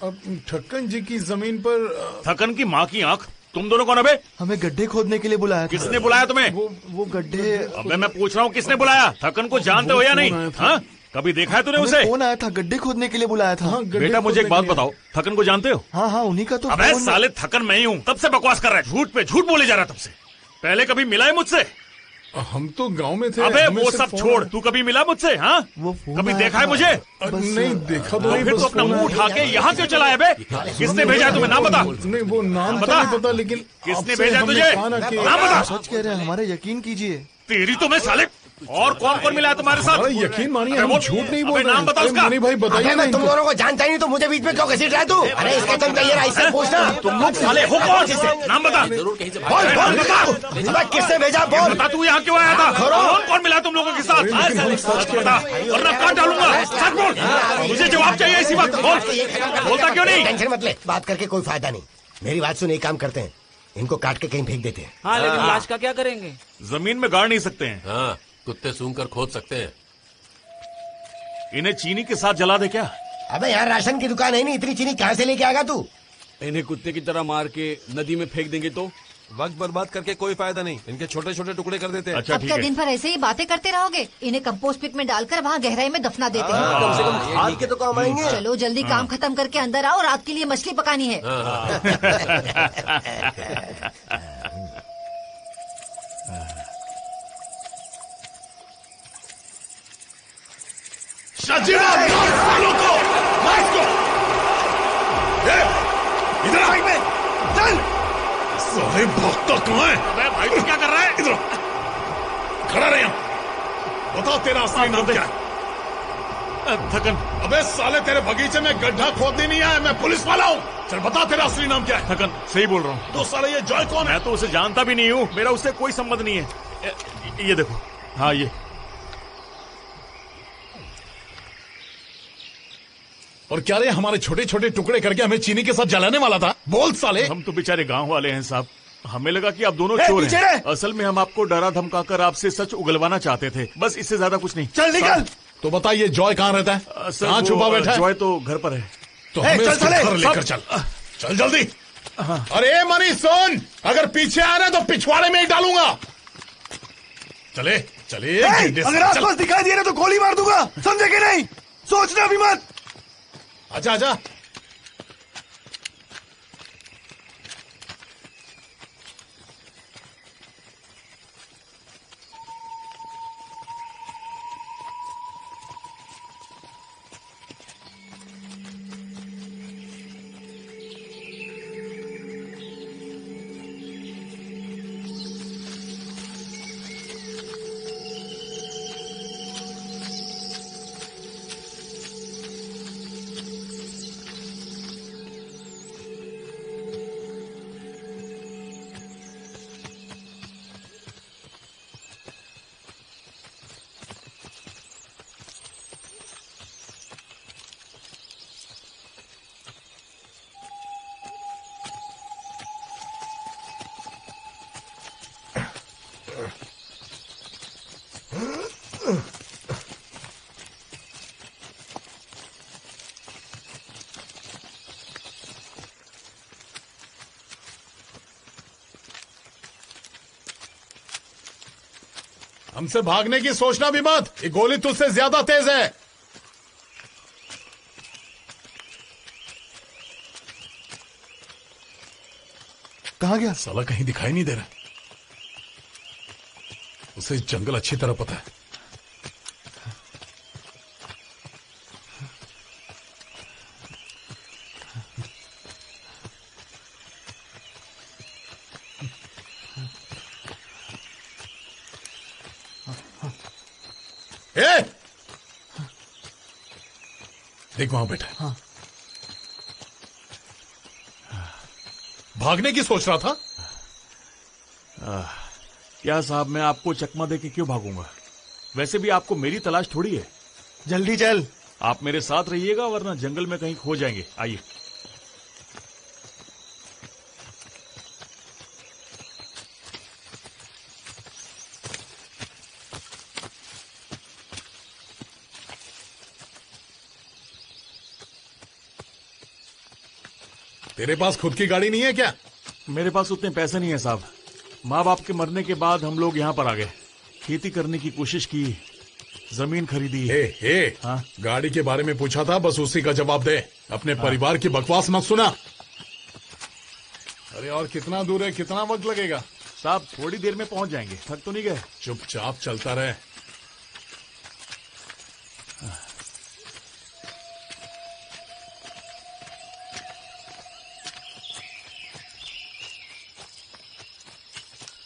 अब ठक्कन जी की जमीन पर थकन की माँ की आंख, तुम दोनों कौन है बे? हमें गड्ढे खोदने के लिए बुलाया था। किसने बुलाया तुम्हें? वो गड्ढे। अबे मैं पूछ रहा हूँ किसने बुलाया? थकन को जानते हो या नहीं? हाँ? कभी देखा है तूने उसे? कौन आया था? गड्ढे खोदने के लिए बुलाया था। बेटा मुझे एक बात बताओ, थकन को जानते हो? हाँ हाँ, उन्हीं का तो। अबे साले, थकन मैं ही हूँ। तब से बकवास कर रहा है, झूठ पे झूठ बोले जा रहा है तब से। पहले कभी मिला है मुझसे? हम तो गांव में थे। अबे वो सब छोड़, तू कभी मिला मुझसे? हाँ? कभी देखा है मुझे? नहीं देखा तो नहीं। फिर तो अपना मुंह उठा के यहाँ क्यों चला है बे? किसने भेजा है तुम्हें? नाम बता। नहीं वो नाम बता। नहीं पता, लेकिन किसने भेजा तुझे? नाम बता। सच कह रहे हैं, हमारे यकीन कीजिए। तेरी तो मैं साले। और कौन कौन मिला है तुम्हारे साथ? यकीन मानिए, हम झूठ नहीं बोल रहे। नाम बता उसका। मणि भाई बताइए ना। तुम दोनों को जानता ही नहीं तो मुझे बीच में क्यों घसीट रहा है तू? अरे इसका चलता ये रहा, इससे पूछना। तुम लोग साले हो कौन? नाम बता। जरूर कहीं से बोल बोल बता, किसने भेजा? बोल बता, तू यहाँ क्यों आया था? कौन कौन मिला तुम लोगों के साथ? बता वरना काट डालूंगा। सच बोल, मुझे जवाब चाहिए इसी बात। बोल, बोलता क्यों नहीं? टेंशन मत ले, बात करके कोई फायदा नहीं। मेरी बात सुन, एक काम करते हैं, इनको काट के कहीं फेंक देते हैं। हाँ, लेकिन लाश का क्या करेंगे? जमीन में गाड़ नहीं सकते हैं। हाँ, कुत्ते सूंघ कर खोद सकते हैं। इन्हें चीनी के साथ जला दे क्या? अबे यार, राशन की दुकान है नहीं, इतनी चीनी कहाँ से लेके आएगा तू? इन्हें कुत्ते की तरह मार के नदी में फेंक देंगे तो वक्त बर्बाद करके कोई फायदा नहीं, इनके छोटे छोटे टुकड़े कर देते हैं। अच्छा अब क्या दिन भर ऐसे ही बातें करते रहोगे? इन्हें कंपोस्ट पिट में डालकर वहाँ गहराई में दफना देते हैं। कम से कम खाद के तो काम आएंगे। चलो जल्दी काम खत्म करके अंदर आओ, रात के लिए मछली पकानी है। शाजीरा, मार सालों को, मार इसको। इधर आ, चल। साले भौंकता कहाँ है? अबे भाई तू क्या कर रहा है? इधर खड़ा रहे यहाँ। बता तेरा असली नाम क्या है? थकन। अबे साले तेरे बगीचे में गड्ढा खोदने नहीं आया, मैं पुलिस वाला हूँ। चल बता तेरा असली नाम क्या है? थकन, सही बोल रहा हूँ। तो साले ये जॉय कौन है? मैं तो उसे जानता भी नहीं हूँ, मेरा उससे कोई संबंध नहीं है। ये देखो, हाँ ये। और क्या रे हमारे छोटे छोटे टुकड़े करके हमें चीनी के साथ जलाने वाला था? बोल साले। हम तो बेचारे गांव वाले हैं साहब, हमें लगा कि आप दोनों चोर हैं। असल में हम आपको डरा धमकाकर आपसे सच उगलवाना चाहते थे, बस इससे ज्यादा कुछ नहीं। चल निकल। तो बता ये जॉय कहाँ रहता है? कहाँ छुपा बैठा है? जॉय तो घर पर है। तो हमें उसके घर लेकर चल। चल जल्दी। अरे मनी सुन, अगर पीछे आ रहे तो पिछवाड़े में ही डालूंगा। चले चले। अगर आसपास दिखाई दे रहे तो गोली मार दूंगा, समझे कि नहीं? सोचना भी मत। आजा आजा। हमसे भागने की सोचना भी मत, ये गोली तुझसे ज्यादा तेज है। कहाँ गया? साला कहीं दिखाई नहीं दे रहा। उसे जंगल अच्छी तरह पता है। देख वहां बैठा है। हाँ। भागने की सोच रहा था। क्या साहब, मैं आपको चकमा दे के क्यों भागूंगा? वैसे भी आपको मेरी तलाश थोड़ी है। जल्दी चल। आप मेरे साथ रहिएगा वरना जंगल में कहीं खो जाएंगे। आइए। तेरे पास खुद की गाड़ी नहीं है क्या? मेरे पास उतने पैसे नहीं है साहब। माँ बाप के मरने के बाद हम लोग यहाँ पर आ गए, खेती करने की कोशिश की, जमीन खरीदी। हाँ? गाड़ी के बारे में पूछा था, बस उसी का जवाब दे। अपने परिवार की बकवास मत सुना। अरे और कितना दूर है, कितना वक्त लगेगा? साहब थोड़ी देर में पहुंच जाएंगे। थक तो नहीं गए? चुपचाप चलता रहे।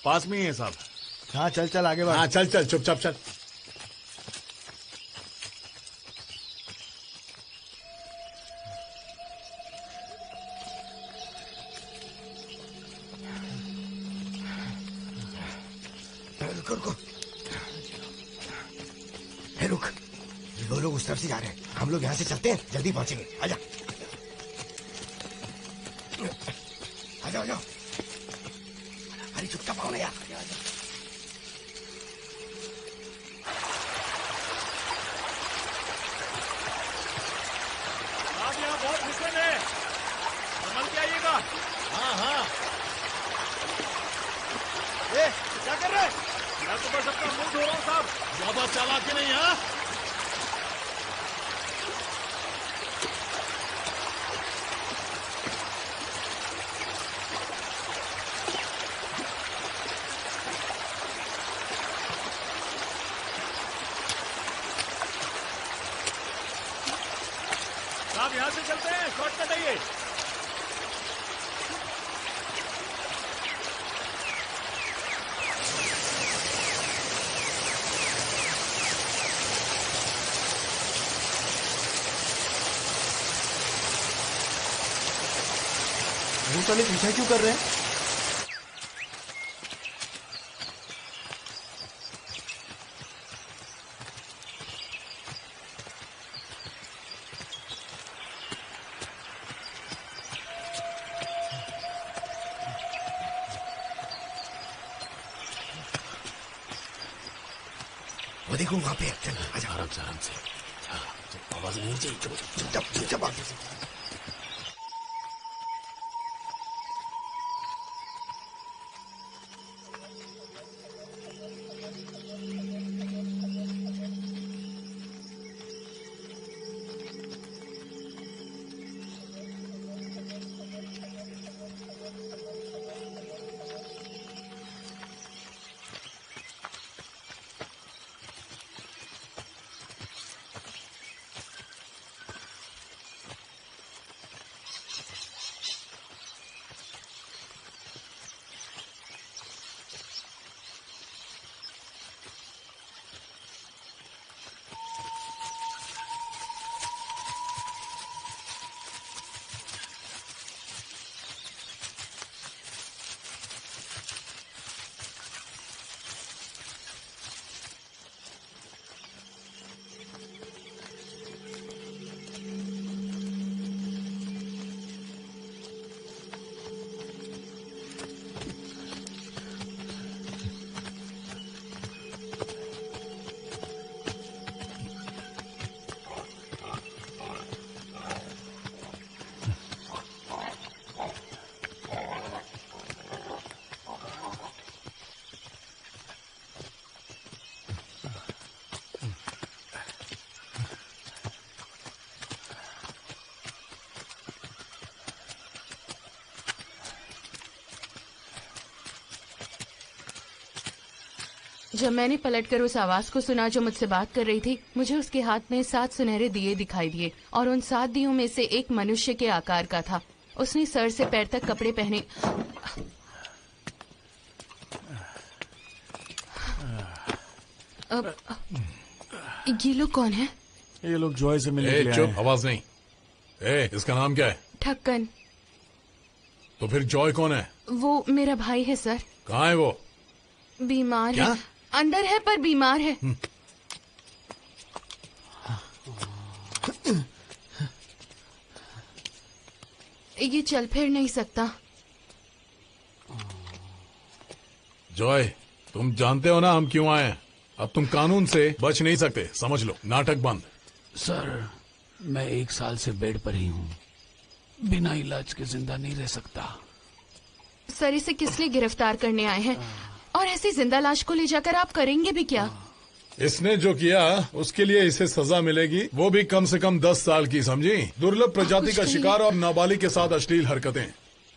पास में ही है साहब। हाँ चल चल आगे बढ़। हाँ चल चल, चुपचाप चल। रुको। रुक, ये दो लोग उस तरफ से जा रहे हैं, हम लोग यहाँ से चलते हैं, जल्दी पहुंचेंगे। आजा आजा आजा। अरे चुपचाप आओ ना यार। आप यहाँ बहुत फिसल है, संभल के आइएगा। हाँ हाँ। पुलिस वाले पीछा क्यों कर रहे हैं? वो देखो वहां पे। चल आजा। आराम से आराम से। आवाज नहीं चाहिए। चुपचाप चुपचाप। जब मैंने पलटकर उस आवाज को सुना जो मुझसे बात कर रही थी, मुझे उसके हाथ में 7 सुनहरे दिए दिखाई दिए और उन 7 दियों में से एक मनुष्य के आकार का था। उसने सर से पैर तक कपड़े पहने। अब ये लोग कौन है? ये लोग जॉय से मिलने के लिए आए चुप, हैं। आवाज नहीं। इसका नाम क्या है? ठक्कन। तो फिर जॉय कौन है? वो मेरा भाई है सर। कहाँ है वो? बीमार क्या? है। अंदर है पर बीमार है। ये चल फिर नहीं सकता। जॉय, तुम जानते हो ना हम क्यों आए हैं। अब तुम कानून से बच नहीं सकते, समझ लो। नाटक बंद। सर, मैं 1 साल से बेड पर ही हूँ। बिना इलाज के जिंदा नहीं रह सकता। सर, इसे किस लिए गिरफ्तार करने आए हैं? और ऐसी जिंदा लाश को ले जाकर आप करेंगे भी क्या? इसने जो किया उसके लिए इसे सजा मिलेगी, वो भी कम से कम 10 साल की, समझी? दुर्लभ प्रजाति का शिकार और नाबालिग के साथ अश्लील हरकतें।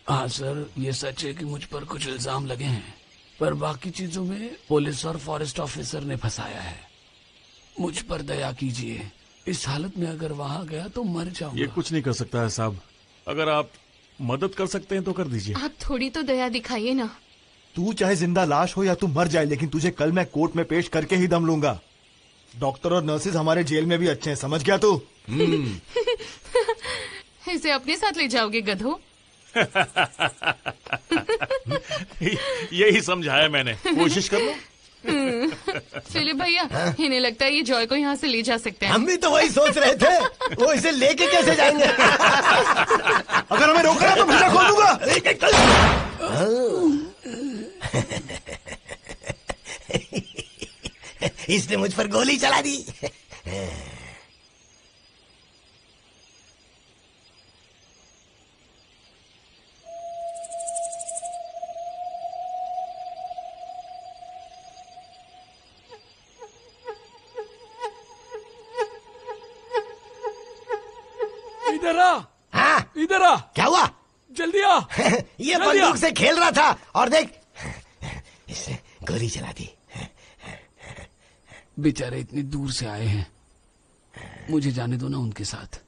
हाँ सर, ये सच है कि मुझ पर कुछ इल्जाम लगे हैं, पर बाकी चीजों में पुलिस और फॉरेस्ट ऑफिसर ने फंसाया है। मुझ पर दया कीजिए। इस हालत में अगर वहाँ गया तो मर जाऊंगा। ये कुछ नहीं कर सकता है साहब। अगर आप मदद कर सकते हैं तो कर दीजिए। आप थोड़ी तो दया दिखाइए ना। तू चाहे जिंदा लाश हो या तू मर जाए, लेकिन तुझे कल मैं कोर्ट में पेश करके ही दम लूंगा। डॉक्टर और नर्सेज हमारे जेल में भी अच्छे हैं, समझ गया तू? इसे अपने साथ ले जाओगे गधो? यही समझाया मैंने। कोशिश कर लो। फिलिप भैया, इन्हें लगता है ये जॉय को यहाँ से ले जा सकते हैं। हम भी तो वही सोच रहे थे। वो इसे लेके कैसे जाएंगे? अगर हमें रोका तो भैया खोल दूंगा। इसने मुझ पर गोली चला दी। इधर आ। हाँ, इधर आ। क्या हुआ? जल्दी आ। ये बंदूक से खेल रहा था और देख, इसने गोली चला दी। बेचारे इतनी दूर से आए हैं, मुझे जाने दो ना उनके साथ।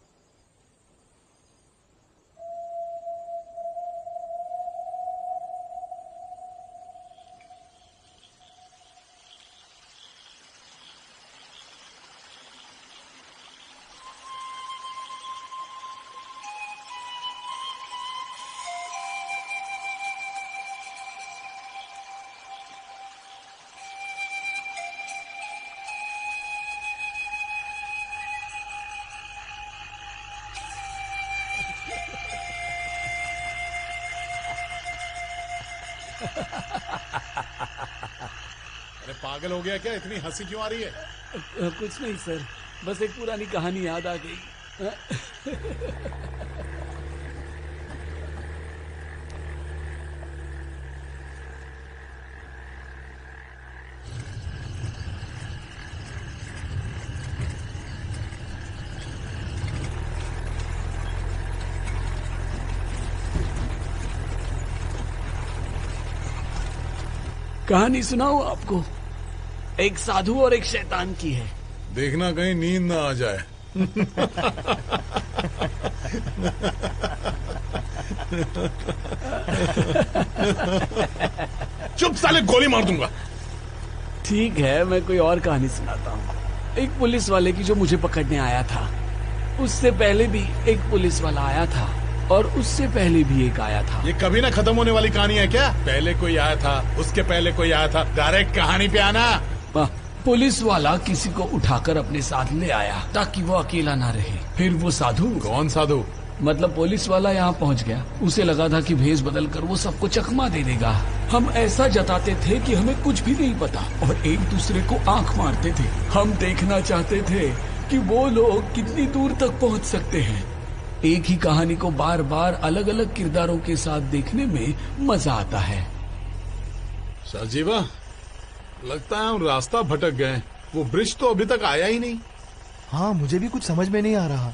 अरे पागल हो गया क्या? इतनी हंसी क्यों आ रही है? कुछ नहीं सर, बस एक पुरानी कहानी याद आ गई। कहानी सुनाऊं आपको? एक साधु और एक शैतान की है। देखना कहीं नींद ना आ जाए। चुप साले, गोली मार दूंगा। ठीक है, मैं कोई और कहानी सुनाता हूँ। एक पुलिस वाले की जो मुझे पकड़ने आया था, उससे पहले भी एक पुलिस वाला आया था और उससे पहले भी एक आया था। ये कभी ना खत्म होने वाली कहानी है क्या? पहले कोई आया था, उसके पहले कोई आया था, डायरेक्ट कहानी पे आना। पुलिस वाला किसी को उठाकर अपने साथ ले आया ताकि वो अकेला ना रहे। फिर वो साधु। कौन साधु? मतलब पुलिस वाला यहाँ पहुँच गया। उसे लगा था कि भेष बदल कर वो सबको चकमा दे देगा। हम ऐसा जताते थे कि हमें कुछ भी नहीं पता और एक दूसरे को आंख मारते थे। हम देखना चाहते थे कि वो लोग कितनी दूर तक पहुँच सकते हैं। एक ही कहानी को बार बार अलग अलग किरदारों के साथ देखने में मजा आता है। सजीवा, लगता है हम रास्ता भटक गए। वो ब्रिज तो अभी तक आया ही नहीं। हाँ, मुझे भी कुछ समझ में नहीं आ रहा।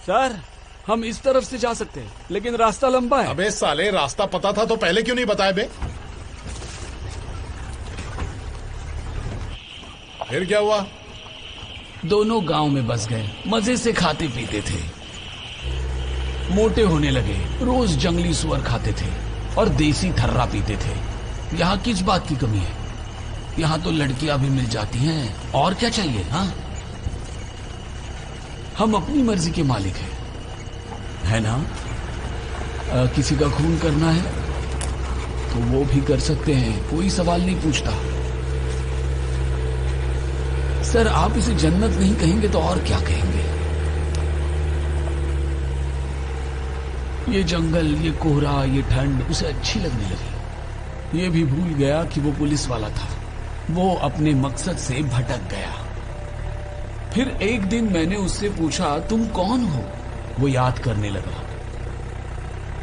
सर, हम इस तरफ से जा सकते हैं, लेकिन रास्ता लंबा है। अबे साले, रास्ता पता था तो पहले क्यों नहीं बताया बे? फिर क्या हुआ? दोनों गांव में बस गए, मजे से खाते पीते थे, मोटे होने लगे, रोज जंगली सुअर खाते थे और देसी थर्रा पीते थे। यहाँ किस बात की कमी है? यहाँ तो लड़कियां भी मिल जाती हैं, और क्या चाहिए? हाँ, हम अपनी मर्जी के मालिक हैं, है ना? किसी का खून करना है तो वो भी कर सकते हैं, कोई सवाल नहीं पूछता। सर, आप इसे जन्नत नहीं कहेंगे तो और क्या कहेंगे? ये जंगल, ये कोहरा, ये ठंड उसे अच्छी लगने लगी। ये भी भूल गया कि वो पुलिस वाला था। वो अपने मकसद से भटक गया। फिर एक दिन मैंने उससे पूछा, तुम कौन हो? वो याद करने लगा।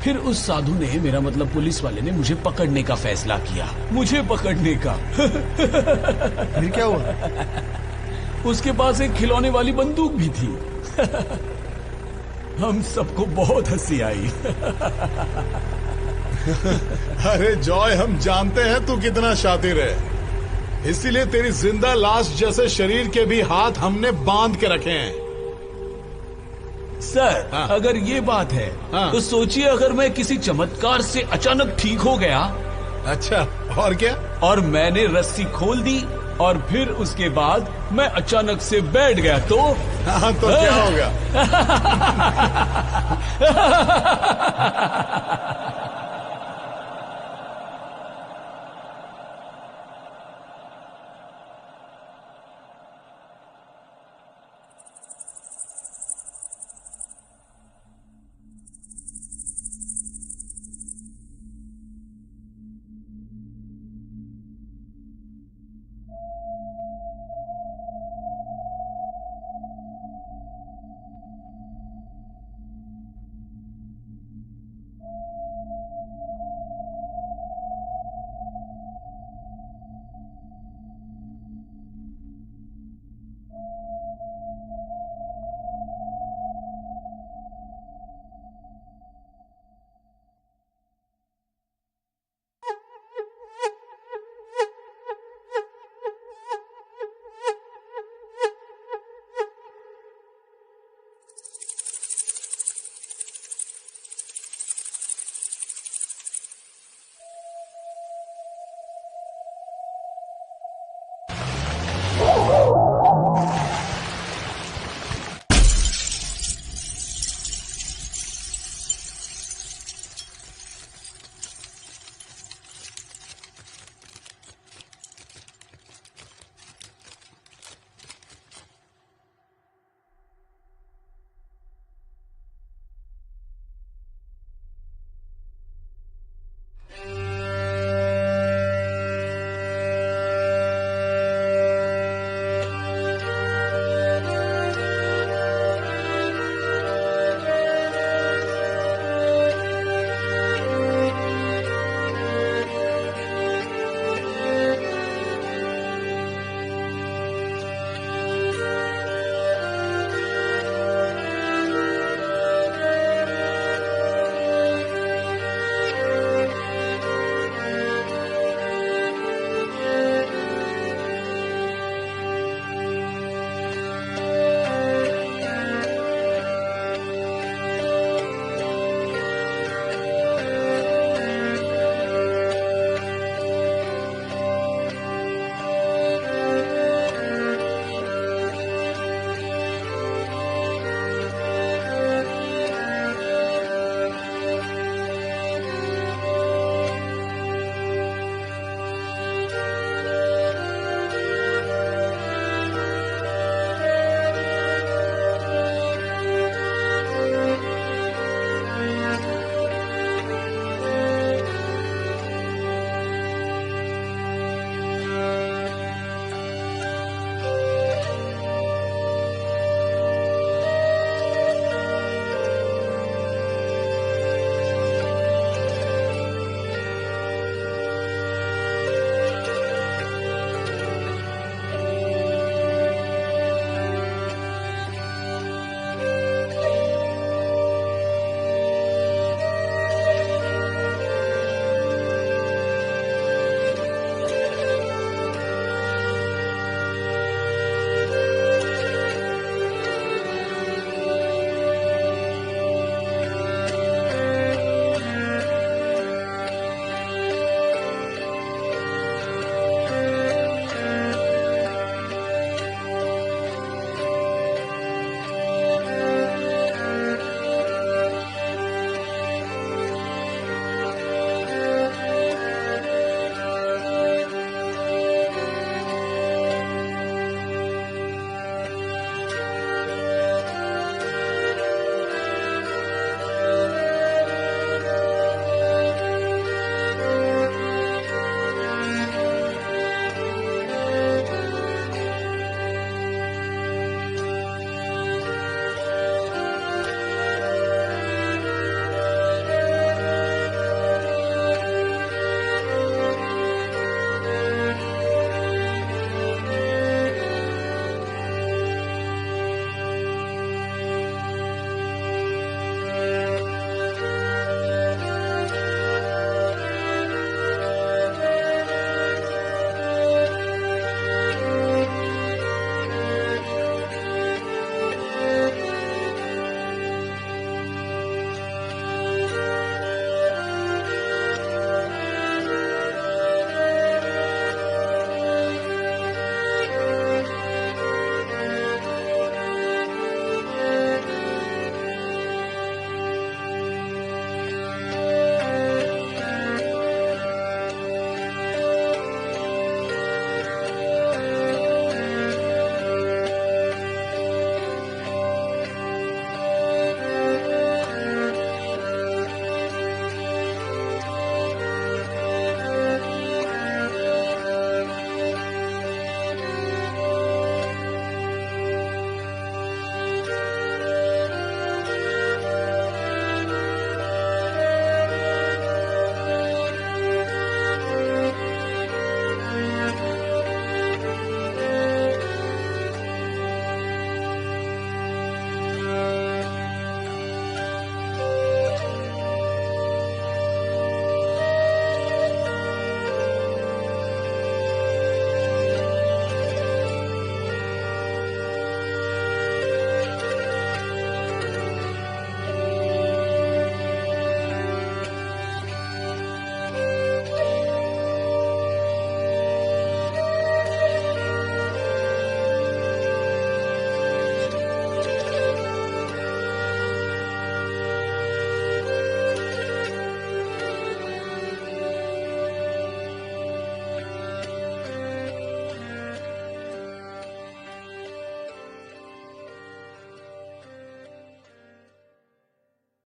फिर उस साधु ने, मेरा मतलब पुलिस वाले ने, मुझे पकड़ने का फैसला किया। मुझे पकड़ने का। फिर क्या हुआ? उसके पास एक खिलौने वाली बंदूक भी थी। हम सबको बहुत हंसी आई। अरे जॉय, हम जानते हैं तू कितना शातिर है, इसीलिए तेरी जिंदा लाश जैसे शरीर के भी हाथ हमने बांध के रखे हैं। सर, हाँ। अगर ये बात है, हाँ। तो सोचिए अगर मैं किसी चमत्कार से अचानक ठीक हो गया। अच्छा, और क्या? और मैंने रस्सी खोल दी और फिर उसके बाद मैं अचानक से बैठ गया तो? हाँ, तो क्या होगा?